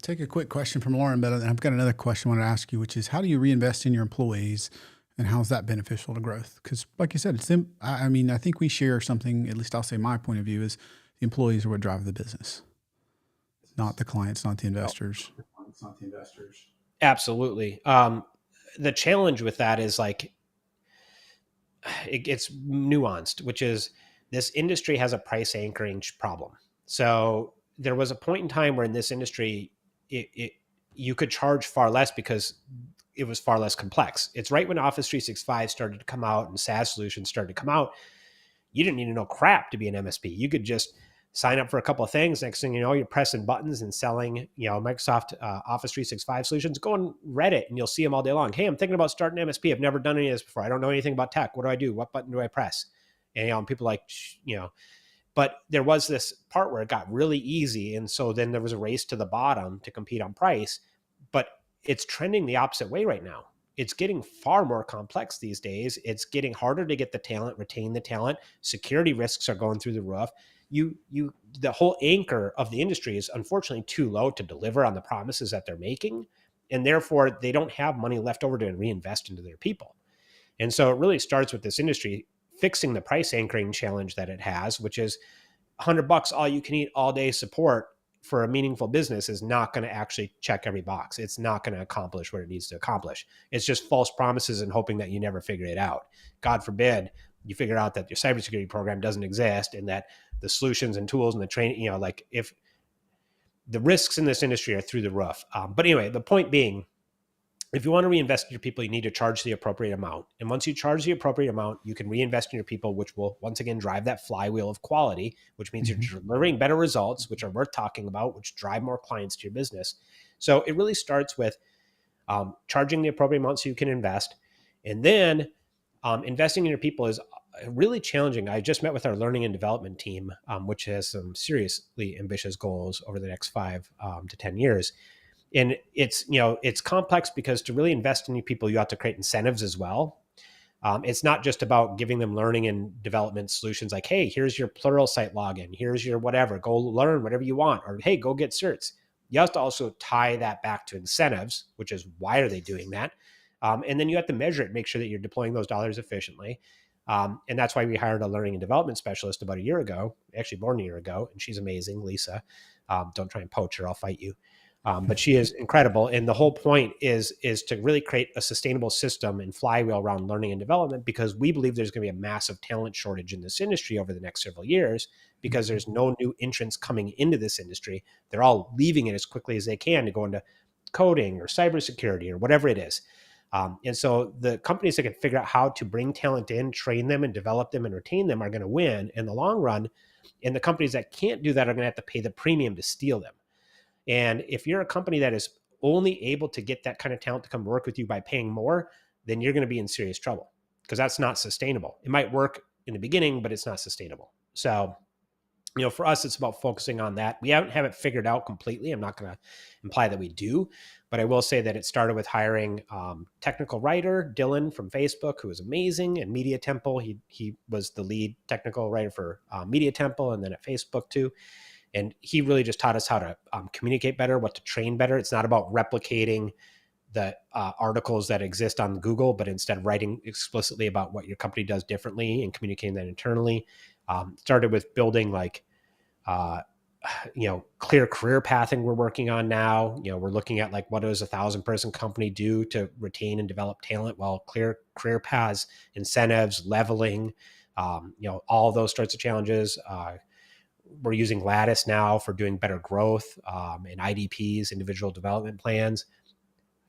Take a quick question from Lauren, but I've got another question I want to ask you, which is, how do you reinvest in your employees, and how is that beneficial to growth? Because, like you said, I think we share something. At least I'll say my point of view is the employees are what drive the business, not the clients, not the investors. Absolutely. The challenge with that is like, it's nuanced, which is this industry has a price anchoring problem. So there was a point in time where in this industry, you could charge far less because it was far less complex. It's right when Office 365 started to come out and SaaS solutions started to come out. You didn't need to know crap to be an MSP. You could just sign up for a couple of things. Next thing you know, you're pressing buttons and selling, Microsoft Office 365 solutions. Go on Reddit and you'll see them all day long. Hey, I'm thinking about starting an MSP. I've never done any of this before. I don't know anything about tech. What do I do? What button do I press? And people like, but there was this part where it got really easy. And so then there was a race to the bottom to compete on price, but it's trending the opposite way right now. It's getting far more complex these days. It's getting harder to get the talent, retain the talent. Security risks are going through the roof. The whole anchor of the industry is unfortunately too low to deliver on the promises that they're making. And therefore they don't have money left over to reinvest into their people. And so it really starts with this industry fixing the price anchoring challenge that it has, which is $100 all you can eat all day support for a meaningful business is not going to actually check every box. It's not going to accomplish what it needs to accomplish. It's just false promises and hoping that you never figure it out. God forbid you figure out that your cybersecurity program doesn't exist and that the solutions and tools and the training, if the risks in this industry are through the roof. But anyway, the point being, if you want to reinvest in your people, you need to charge the appropriate amount. And once you charge the appropriate amount, you can reinvest in your people, which will once again drive that flywheel of quality, which means you're delivering better results, which are worth talking about, which drive more clients to your business. So it really starts with charging the appropriate amount so you can invest. And then investing in your people is really challenging. I just met with our learning and development team, which has some seriously ambitious goals over the next 5 to 10 years. And it's complex because to really invest in your people, you have to create incentives as well. It's not just about giving them learning and development solutions like, hey, here's your Pluralsight login. Here's your whatever. Go learn whatever you want. Or, hey, go get certs. You have to also tie that back to incentives, which is why are they doing that? And then you have to measure it, make sure that you're deploying those dollars efficiently. And that's why we hired a learning and development specialist about a year ago, actually more than a year ago. And she's amazing, Lisa. Don't try and poach her. I'll fight you. But she is incredible. And the whole point is to really create a sustainable system and flywheel around learning and development, because we believe there's going to be a massive talent shortage in this industry over the next several years because there's no new entrants coming into this industry. They're all leaving it as quickly as they can to go into coding or cybersecurity or whatever it is. And so the companies that can figure out how to bring talent in, train them and develop them and retain them are going to win in the long run. And the companies that can't do that are going to have to pay the premium to steal them. And if you're a company that is only able to get that kind of talent to come work with you by paying more, then you're going to be in serious trouble because that's not sustainable. It might work in the beginning, but it's not sustainable. So, for us, it's about focusing on that. We haven't have it figured out completely. I'm not going to imply that we do, but I will say that it started with hiring technical writer Dylan from Facebook, who was amazing, and Media Temple. He was the lead technical writer for Media Temple and then at Facebook too. And he really just taught us how to communicate better, what to train better. It's not about replicating the articles that exist on Google, but instead writing explicitly about what your company does differently and communicating that internally. Started with building clear career pathing we're working on now. We're looking at what does a 1,000-person company do to retain and develop talent? Well, clear career paths, incentives, leveling, all those sorts of challenges. We're using Lattice now for doing better growth and IDPs, individual development plans.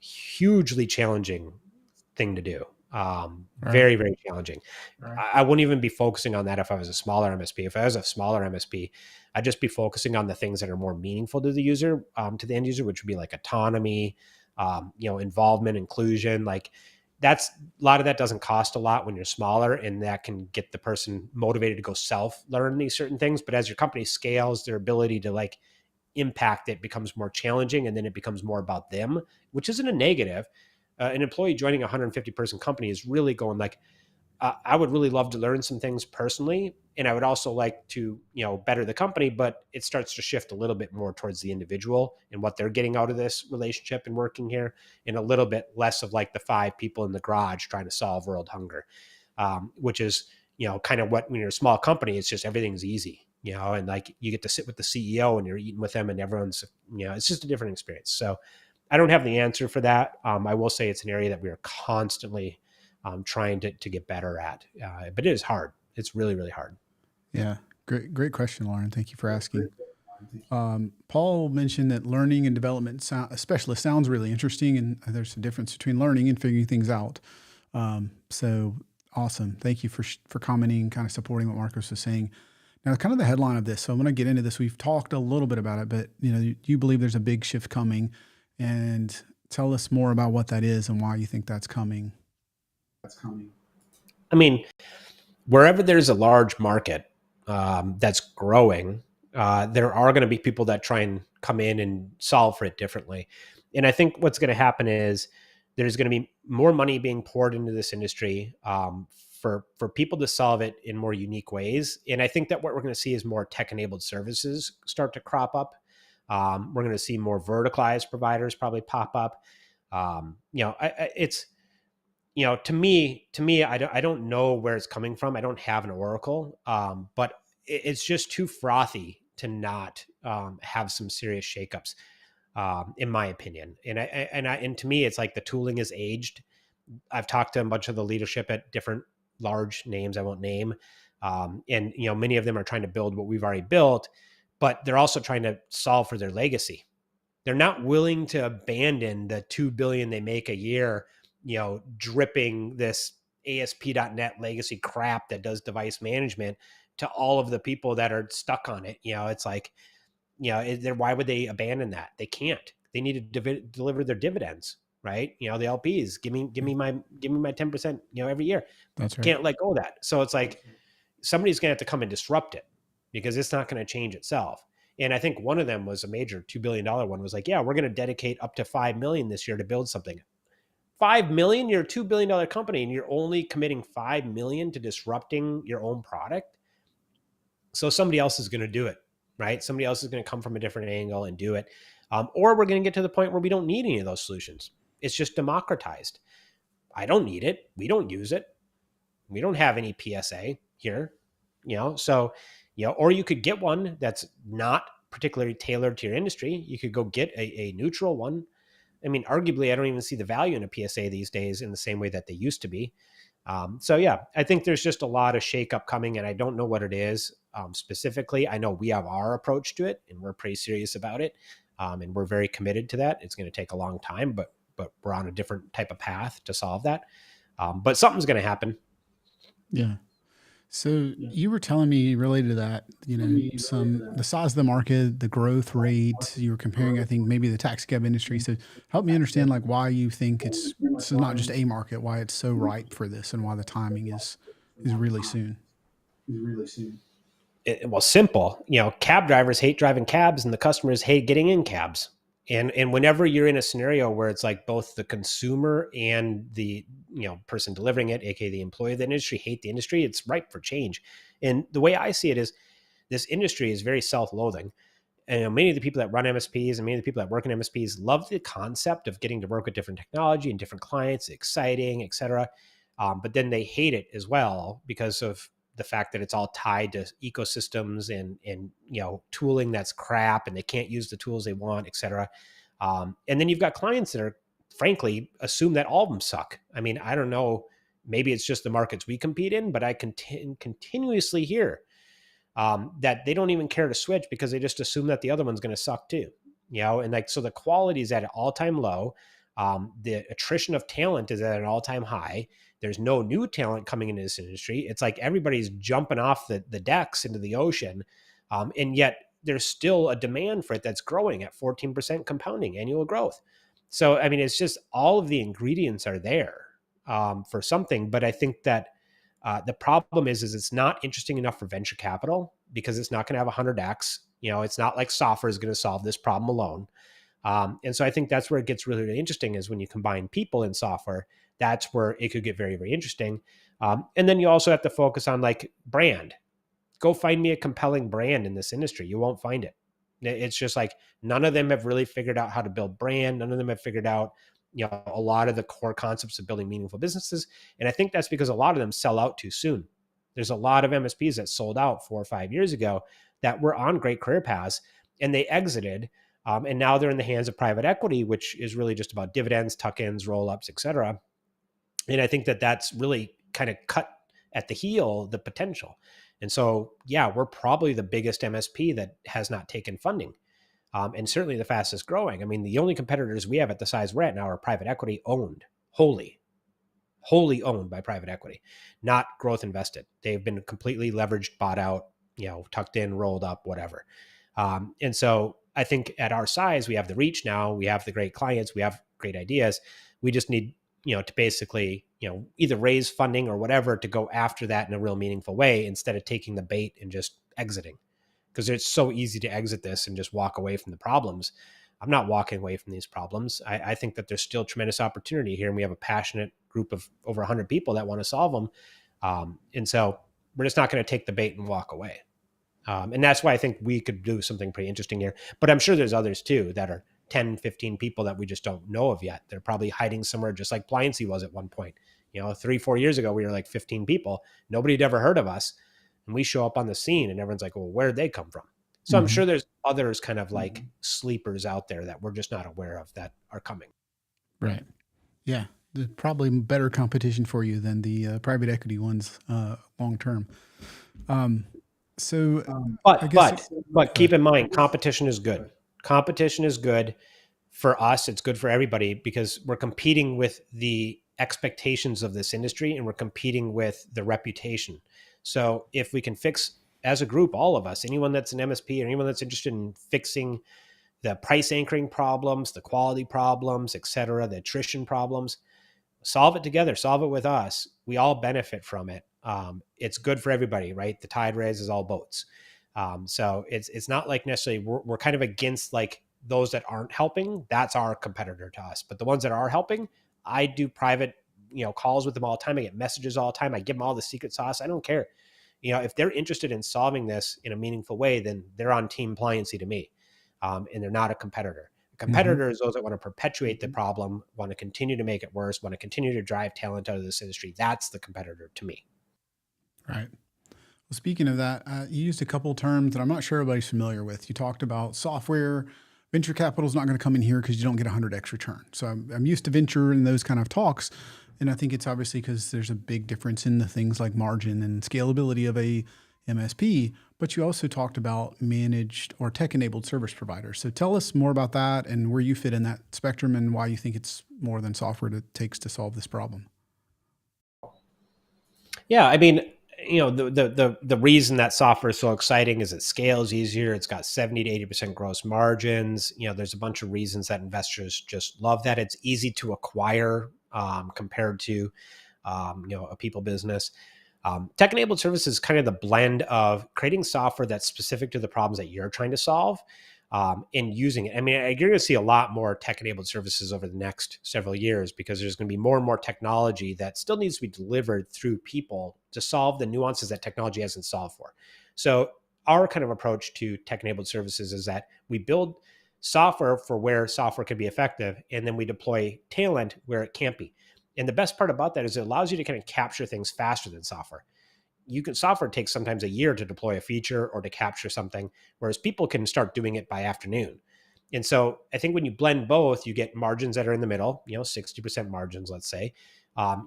Hugely challenging thing to do. Right. Very, very challenging. Right. I wouldn't even be focusing on that if I was a smaller MSP. If I was a smaller MSP, I'd just be focusing on the things that are more meaningful to the user, to the end user, which would be autonomy, involvement, inclusion. That's a lot of that doesn't cost a lot when you're smaller, and that can get the person motivated to go self-learn these certain things. But as your company scales, their ability to impact it becomes more challenging, and then it becomes more about them, which isn't a negative. An employee joining a 150-person company is really going I would really love to learn some things personally, and I would also like to, better the company, but it starts to shift a little bit more towards the individual and what they're getting out of this relationship and working here, and a little bit less of the 5 people in the garage trying to solve world hunger, which is, kind of what, when you're a small company, it's just everything's easy, and you get to sit with the CEO and you're eating with them and everyone's, it's just a different experience. So I don't have the answer for that. I will say it's an area that we are constantly trying to get better at. But it is hard. It's really, really hard. Yeah. Great question, Lauren. Thank you for asking. Paul mentioned that learning and development specialist sounds really interesting, and there's a difference between learning and figuring things out. So awesome. Thank you for commenting, kind of supporting what Marcos was saying. Now, kind of the headline of this. So I'm going to get into this. We've talked a little bit about it, but you believe there's a big shift coming, and tell us more about what that is and why you think that's coming. I mean, wherever there's a large market that's growing, there are going to be people that try and come in and solve for it differently. And I think what's going to happen is there's going to be more money being poured into this industry for people to solve it in more unique ways. And I think that what we're going to see is more tech-enabled services start to crop up. We're going to see more verticalized providers probably pop up. It's to me, I don't know where it's coming from. I don't have an oracle, but it's just too frothy to not have some serious shakeups, in my opinion. And to me, it's like the tooling is aged. I've talked to a bunch of the leadership at different large names I won't name, and many of them are trying to build what we've already built, but they're also trying to solve for their legacy. They're not willing to abandon the $2 billion they make a year, dripping this ASP.NET legacy crap that does device management to all of the people that are stuck on it. It's like, why would they abandon that? They can't. They need to deliver their dividends, right? The LPs give me my 10%, every year. That's right. Can't let go of that. So it's like somebody's going to have to come and disrupt it because it's not going to change itself. And I think one of them was a major $2 billion one was like, yeah, we're going to dedicate up to $5 million this year to build something. $5 million, you're a $2 billion company and you're only committing $5 million to disrupting your own product. So somebody else is going to do it, right? Somebody else is going to come from a different angle and do it. Or we're going to get to the point where we don't need any of those solutions. It's just democratized. I don't need it. We don't use it. We don't have any PSA here, or you could get one that's not particularly tailored to your industry. You could go get a neutral one. I mean, arguably, I don't even see the value in a PSA these days in the same way that they used to be. I think there's just a lot of shakeup coming, and I don't know what it is specifically. I know we have our approach to it, and we're pretty serious about it, and we're very committed to that. It's going to take a long time, but we're on a different type of path to solve that. But something's going to happen. Yeah. So you were telling me related to that, the size of the market, the growth rate. You were comparing, I think, maybe the taxi cab industry. So help me understand, like, why you think this is not just a market, why it's so ripe for this, and why the timing is really soon. Well, simple. Cab drivers hate driving cabs, and the customers hate getting in cabs. And whenever you're in a scenario where it's like both the consumer and the person delivering it, aka the employee of the industry, hate the industry, it's ripe for change. And the way I see it is, this industry is very self-loathing. And many of the people that run MSPs and many of the people that work in MSPs love the concept of getting to work with different technology and different clients, exciting, et cetera. But then they hate it as well because of the fact that it's all tied to ecosystems and tooling that's crap, and they can't use the tools they want, et cetera. And then you've got clients that are frankly assume that all of them suck. I mean, I don't know, maybe it's just the markets we compete in, but I continuously hear that they don't even care to switch because they just assume that the other one's going to suck too. And like, so the quality is at an all-time low. The attrition of talent is at an all-time high. There's no new talent coming into this industry. It's like everybody's jumping off the decks into the ocean. And yet there's still a demand for it that's growing at 14% compounding annual growth. So, I mean, it's just all of the ingredients are there for something. But I think that the problem is it's not interesting enough for venture capital because it's not going to have 100x. It's not like software is going to solve this problem alone. And so I think that's where it gets really, really interesting is when you combine people and software, that's where it could get very, very interesting. And then you also have to focus on like brand. Go find me a compelling brand in this industry. You won't find it. It's just like none of them have really figured out how to build brand. None of them have figured out a lot of the core concepts of building meaningful businesses. And I think that's because a lot of them sell out too soon. There's a lot of MSPs that sold out 4 or 5 years ago that were on great career paths and they exited. And now they're in the hands of private equity, which is really just about dividends, tuck-ins, roll-ups, et cetera. And I think that that's really kind of cut at the heel the potential. And so, yeah, we're probably the biggest MSP that has not taken funding, and certainly the fastest growing. I mean, the only competitors we have at the size we're at now are private equity owned, wholly owned by private equity, not growth invested. They've been completely leveraged, bought out, tucked in, rolled up, whatever. And so I think at our size, we have the reach now, we have the great clients, we have great ideas. We just need, to basically, either raise funding or whatever to go after that in a real meaningful way instead of taking the bait and just exiting. Because it's so easy to exit this and just walk away from the problems. I'm not walking away from these problems. I think that there's still tremendous opportunity here, and we have a passionate group of over 100 people that want to solve them. And so we're just not going to take the bait and walk away. And that's why I think we could do something pretty interesting here. But I'm sure there's others too that are 10, 15 people that we just don't know of yet. They're probably hiding somewhere, just like Pliancy was at one point. 3-4 years ago, we were like 15 people. Nobody had ever heard of us. And we show up on the scene and everyone's like, well, where did they come from? So I'm sure there's others kind of like sleepers out there that we're just not aware of that are coming. Right. Yeah. There's probably better competition for you than the private equity ones long term. But keep in mind, competition is good. Competition is good for us. It's good for everybody because we're competing with the expectations of this industry and we're competing with the reputation. So if we can fix as a group, all of us, anyone that's an MSP or anyone that's interested in fixing the price anchoring problems, the quality problems, et cetera, the attrition problems, solve it together, solve it with us. We all benefit from it. It's good for everybody, right? The tide raises all boats. So it's not like necessarily we're kind of against like those that aren't helping. That's our competitor to us. But the ones that are helping, I do private, calls with them all the time. I get messages all the time. I give them all the secret sauce. I don't care. If they're interested in solving this in a meaningful way, then they're on Team Pliancy to me, and they're not a competitor. A competitor is those that want to perpetuate the problem, want to continue to make it worse, want to continue to drive talent out of this industry. That's the competitor to me. Right. Well, speaking of that, you used a couple terms that I'm not sure everybody's familiar with. You talked about software. Venture capital is not going to come in here because you don't get 100x return. So I'm used to venture and those kind of talks. And I think it's obviously because there's a big difference in the things like margin and scalability of a MSP, but you also talked about managed or tech-enabled service providers. So tell us more about that and where you fit in that spectrum and why you think it's more than software it takes to solve this problem. Yeah, I mean, the reason that software is so exciting is it scales easier. It's got 70 to 80% gross margins. There's a bunch of reasons that investors just love that. It's easy to acquire compared to, a people business. Tech-enabled services is kind of the blend of creating software that's specific to the problems that you're trying to solve and using it. I mean, you're going to see a lot more tech-enabled services over the next several years because there's going to be more and more technology that still needs to be delivered through people to solve the nuances that technology hasn't solved for. So our kind of approach to tech-enabled services is that we build software for where software can be effective, and then we deploy talent where it can't be. And the best part about that is it allows you to kind of capture things faster than software. Software takes sometimes a year to deploy a feature or to capture something, whereas people can start doing it by afternoon. And so I think when you blend both, you get margins that are in the middle, 60% margins, let's say.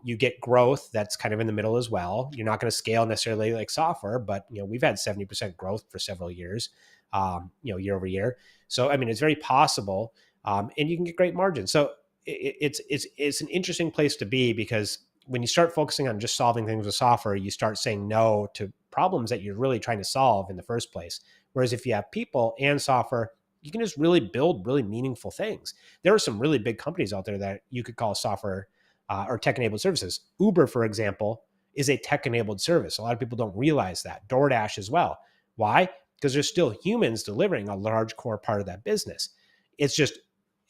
You get growth that's kind of in the middle as well. You're not going to scale necessarily like software, but we've had 70% growth for several years, year over year. So, I mean, it's very possible, and you can get great margins. So it's an interesting place to be because when you start focusing on just solving things with software, you start saying no to problems that you're really trying to solve in the first place. Whereas if you have people and software, you can just really build really meaningful things. There are some really big companies out there that you could call software or tech-enabled services. Uber, for example, is a tech-enabled service. A lot of people don't realize that. DoorDash as well. Why? Because there's still humans delivering a large core part of that business. It's just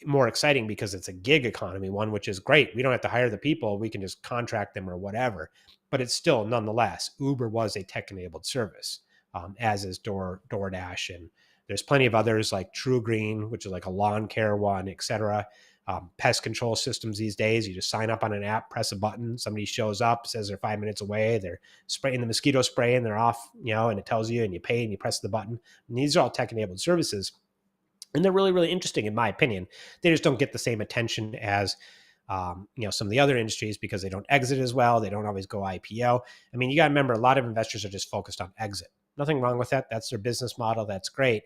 more exciting because it's a gig economy one, which is great. We don't have to hire the people. We can just contract them or whatever. But it's still, nonetheless, Uber was a tech-enabled service, as is DoorDash. And there's plenty of others like True Green, which is like a lawn care one, et cetera. Pest control systems these days, you just sign up on an app, press a button, somebody shows up, says they're 5 minutes away, they're spraying the mosquito spray and they're off, and it tells you and you pay and you press the button. And these are all tech-enabled services. And they're really, really interesting, in my opinion. They just don't get the same attention as some of the other industries because they don't exit as well. They don't always go IPO. I mean, you got to remember, a lot of investors are just focused on exit. Nothing wrong with that. That's their business model. That's great.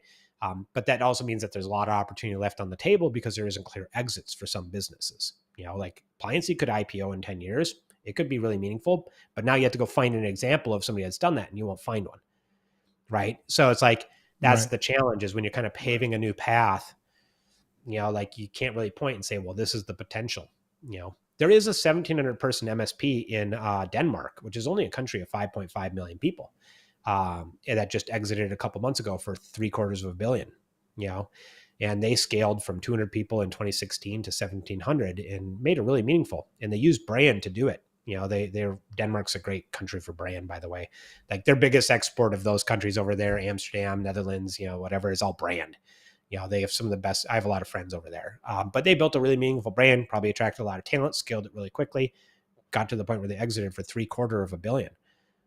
But that also means that there's a lot of opportunity left on the table because there isn't clear exits for some businesses. Like Pliancy could IPO in 10 years. It could be really meaningful, but now you have to go find an example of somebody that's done that and you won't find one. Right. So it's like, that's the challenge, is when you're kind of paving a new path, like you can't really point and say, well, this is the potential. There is a 1,700 person MSP in Denmark, which is only a country of 5.5 million people. That just exited a couple months ago for $750 million, and they scaled from 200 people in 2016 to 1,700 and made it really meaningful. And they used brand to do it. Denmark's a great country for brand, by the way. Like their biggest export of those countries over there, Amsterdam, Netherlands, whatever, is all brand. They have some of the best. I have a lot of friends over there, but they built a really meaningful brand, probably attracted a lot of talent, scaled it really quickly, got to the point where they exited for $750 million.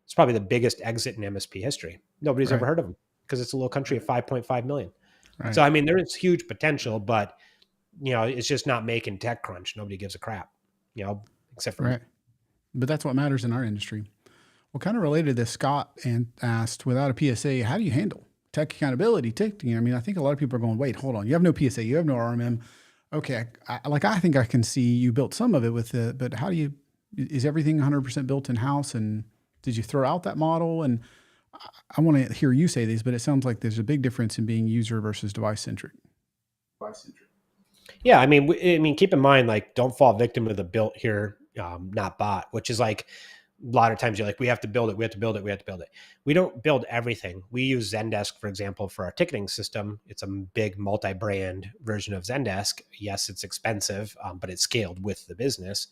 It's probably the biggest exit in MSP history. Nobody's ever heard of them because it's a little country of 5.5 million. Right. So, I mean, there is huge potential, but, it's just not making TechCrunch. Nobody gives a crap, except for me. But that's what matters in our industry. Well, kind of related to this, Scott asked, without a PSA, how do you handle tech accountability, ticketing? I mean, I think a lot of people are going, wait, hold on. You have no PSA, you have no RMM. Okay, I think I can see you built some of it with it, but is everything 100% built in-house, and did you throw out that model? And I want to hear you say these, but it sounds like there's a big difference in being user versus device-centric. Yeah, I mean, keep in mind, like, don't fall victim to the built here, not bought, which is like, a lot of times you're like, we have to build it. We don't build everything. We use Zendesk, for example, for our ticketing system. It's a big multi-brand version of Zendesk. Yes, it's expensive, but it's scaled with the business.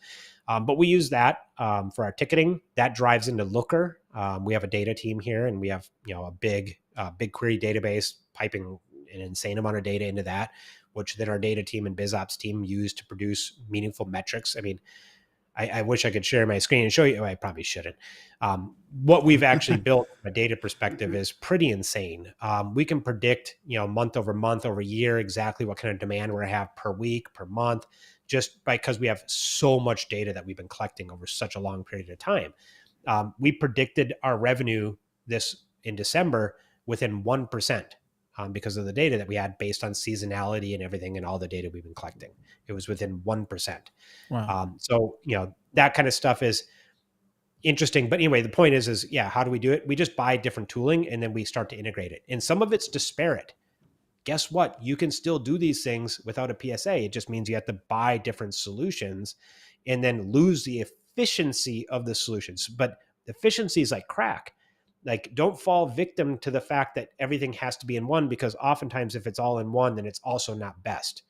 But we use that for our ticketing. That drives into Looker. We have a data team here, and we have a big BigQuery database piping an insane amount of data into that, which then our data team and BizOps team use to produce meaningful metrics. I mean, I wish I could share my screen and show you. I probably shouldn't. What we've actually built from a data perspective is pretty insane. We can predict, month over month, over year, exactly what kind of demand we're going to have per week, per month, just because we have so much data that we've been collecting over such a long period of time. We predicted our revenue in December within 1%. Because of the data that we had based on seasonality and everything and all the data we've been collecting. It was within 1%. Wow. So, that kind of stuff is interesting. But anyway, the point is, how do we do it? We just buy different tooling and then we start to integrate it. And some of it's disparate. Guess what? You can still do these things without a PSA. It just means you have to buy different solutions and then lose the efficiency of the solutions. But efficiency is like crack. Like, don't fall victim to the fact that everything has to be in one, because oftentimes if it's all in one, then it's also not best.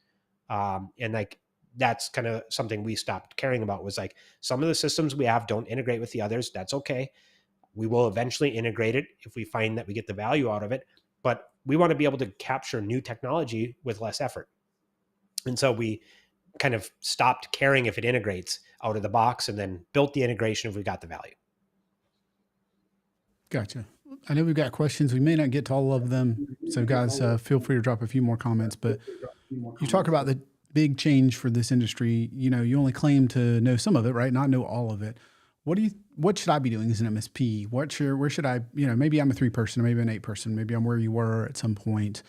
And like, that's kind of something we stopped caring about, was like, some of the systems we have don't integrate with the others. That's okay. We will eventually integrate it if we find that we get the value out of it, but we want to be able to capture new technology with less effort. And so we kind of stopped caring if it integrates out of the box, and then built the integration if we got the value. Gotcha. I know we've got questions. We may not get to all of them. So guys, feel free to drop a few more comments, but you talk about the big change for this industry. You only claim to know some of it, right? Not know all of it. What should I be doing as an MSP? Where should I, maybe I'm a 3-person, maybe an 8-person, maybe I'm where you were at some point.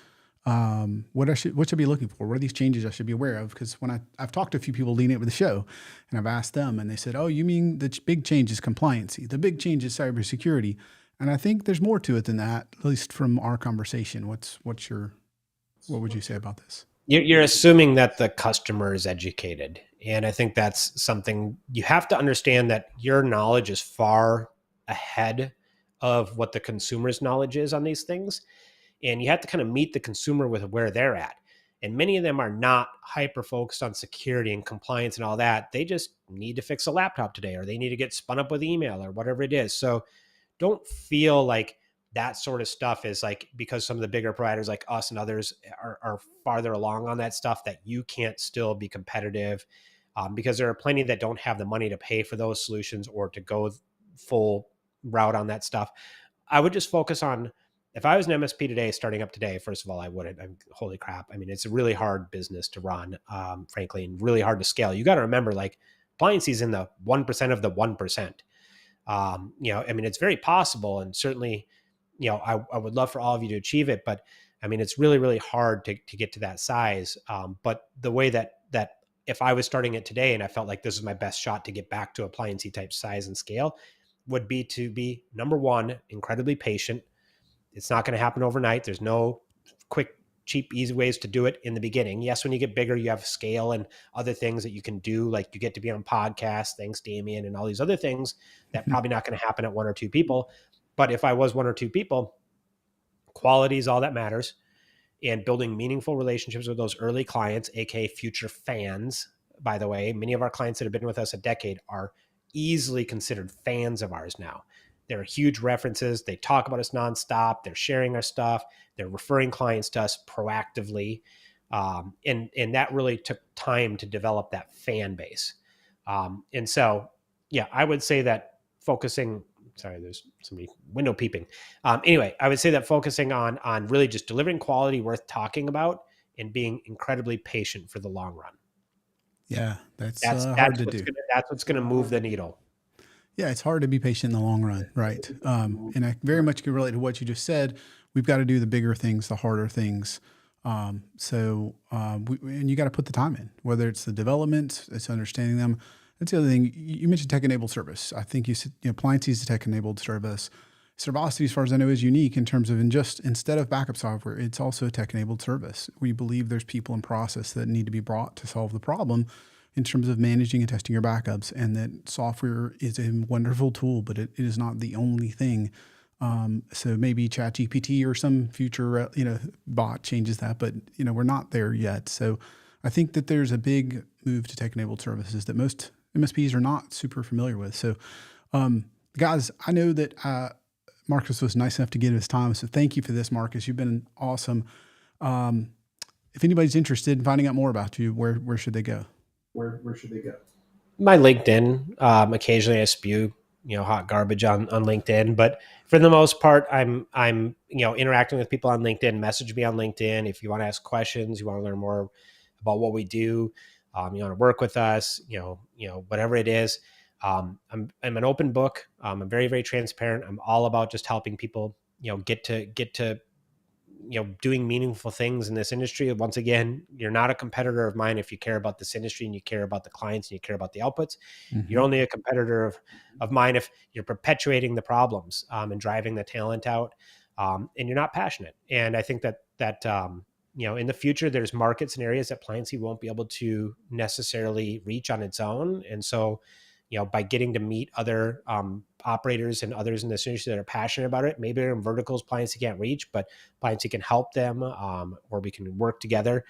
What should I be looking for? What are these changes I should be aware of? Because when I've talked to a few people leading it with the show, and I've asked them, and they said, oh, you mean the big change is compliancy. The big change is cybersecurity. And I think there's more to it than that, at least from our conversation. What would you say about this? You're assuming that the customer is educated. And I think that's something you have to understand, that your knowledge is far ahead of what the consumer's knowledge is on these things. And you have to kind of meet the consumer with where they're at. And many of them are not hyper focused on security and compliance and all that. They just need to fix a laptop today, or they need to get spun up with email or whatever it is. So don't feel like that sort of stuff is like, because some of the bigger providers like us and others are farther along on that stuff, that you can't still be competitive, because there are plenty that don't have the money to pay for those solutions or to go full route on that stuff. I would just focus on if I was an MSP today, starting up today, first of all, I wouldn't. Holy crap. I mean, it's a really hard business to run, frankly, and really hard to scale. You got to remember, like, Pliancy is in the 1% of the 1%. I mean, it's very possible, and certainly, I would love for all of you to achieve it, but I mean, it's really, really hard to get to that size. But the way that if I was starting it today and I felt like this is my best shot to get back to a Pliancy type size and scale, would be to be, number one, incredibly patient. It's not going to happen overnight. There's no quick, cheap, easy ways to do it in the beginning. Yes, when you get bigger, you have scale and other things that you can do. Like you get to be on podcasts, thanks Damien, and all these other things that probably not going to happen at one or two people. But if I was one or two people, quality is all that matters. And building meaningful relationships with those early clients, aka future fans. By the way, many of our clients that have been with us a decade are easily considered fans of ours now. They're huge references. They talk about us nonstop. They're sharing our stuff. They're referring clients to us proactively. And that really took time to develop that fan base. And so, yeah, I would say that focusing, sorry, there's somebody window peeping. Anyway, I would say that focusing on really just delivering quality worth talking about and being incredibly patient for the long run. Yeah, that's hard to do. That's what's going to move the needle. Yeah, it's hard to be patient in the long run, right? And I very much can relate to what you just said. We've got to do the bigger things, the harder things. And you got to put the time in, whether it's the development, it's understanding them. That's the other thing. You mentioned tech-enabled service. I think you said, Pliancy is a tech-enabled service. Servosity, as far as I know, is unique in terms of instead of backup software, it's also a tech-enabled service. We believe there's people and process that need to be brought to solve the problem in terms of managing and testing your backups, and that software is a wonderful tool, but it is not the only thing. So maybe ChatGPT or some future, bot changes that, but we're not there yet. So I think that there's a big move to tech-enabled services that most MSPs are not super familiar with. So, guys, I know that Marcus was nice enough to give his time, so thank you for this, Marcus. You've been awesome. If anybody's interested in finding out more about you, where should they go? Where should they go? My LinkedIn. Occasionally I spew, hot garbage on LinkedIn, but for the most part, I'm interacting with people on LinkedIn. Message me on LinkedIn if you want to ask questions, you want to learn more about what we do, you want to work with us, whatever it is. I'm an open book. I'm very, very transparent. I'm all about just helping people, get to doing meaningful things in this industry. Once again, you're not a competitor of mine if you care about this industry and you care about the clients and you care about the outputs. Mm-hmm. You're only a competitor of mine if you're perpetuating the problems and driving the talent out, and you're not passionate. And I think that in the future, there's markets and areas that Pliancy won't be able to necessarily reach on its own. And so, by getting to meet other operators and others in this industry that are passionate about it, maybe they're in verticals Pliancy can't reach, but Pliancy can help them, or we can work together.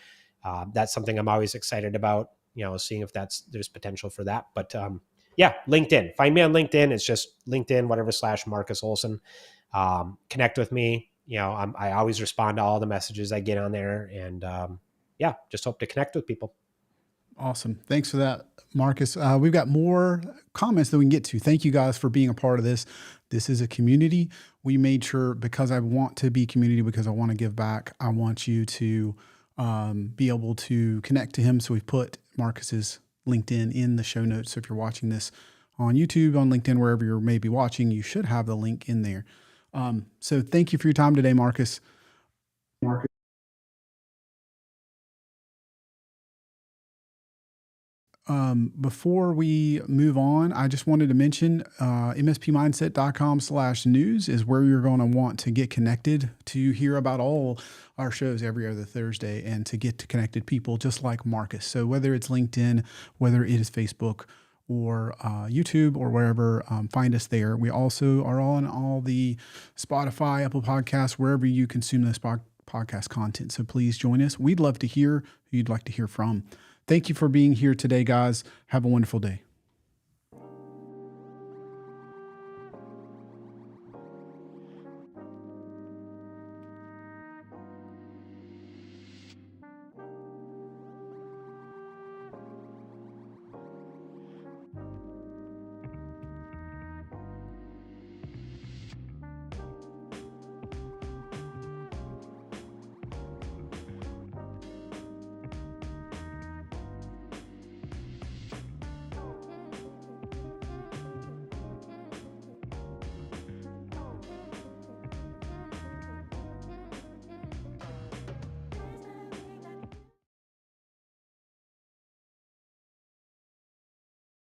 That's something I'm always excited about, seeing if there's potential for that. But LinkedIn. Find me on LinkedIn. It's just LinkedIn, /Marcus Olson. Connect with me. I always respond to all the messages I get on there, and just hope to connect with people. Awesome. Thanks for that, Marcus. We've got more comments that we can get to. Thank you guys for being a part of this. This is a community. We made sure, because I want to be community, because I want to give back, I want you to be able to connect to him. So we've put Marcus's LinkedIn in the show notes. So if you're watching this on YouTube, on LinkedIn, wherever you're maybe watching, you should have the link in there. So thank you for your time today, Marcus. Before we move on, I just wanted to mention mspmindset.com/news is where you're going to want to get connected to hear about all our shows every other Thursday and to get to connected people just like Marcus. So whether it's LinkedIn, whether it is Facebook or YouTube or wherever, find us there. We also are on all the Spotify, Apple Podcasts, wherever you consume this podcast content. So please join us. We'd love to hear who you'd like to hear from. Thank you for being here today, guys. Have a wonderful day.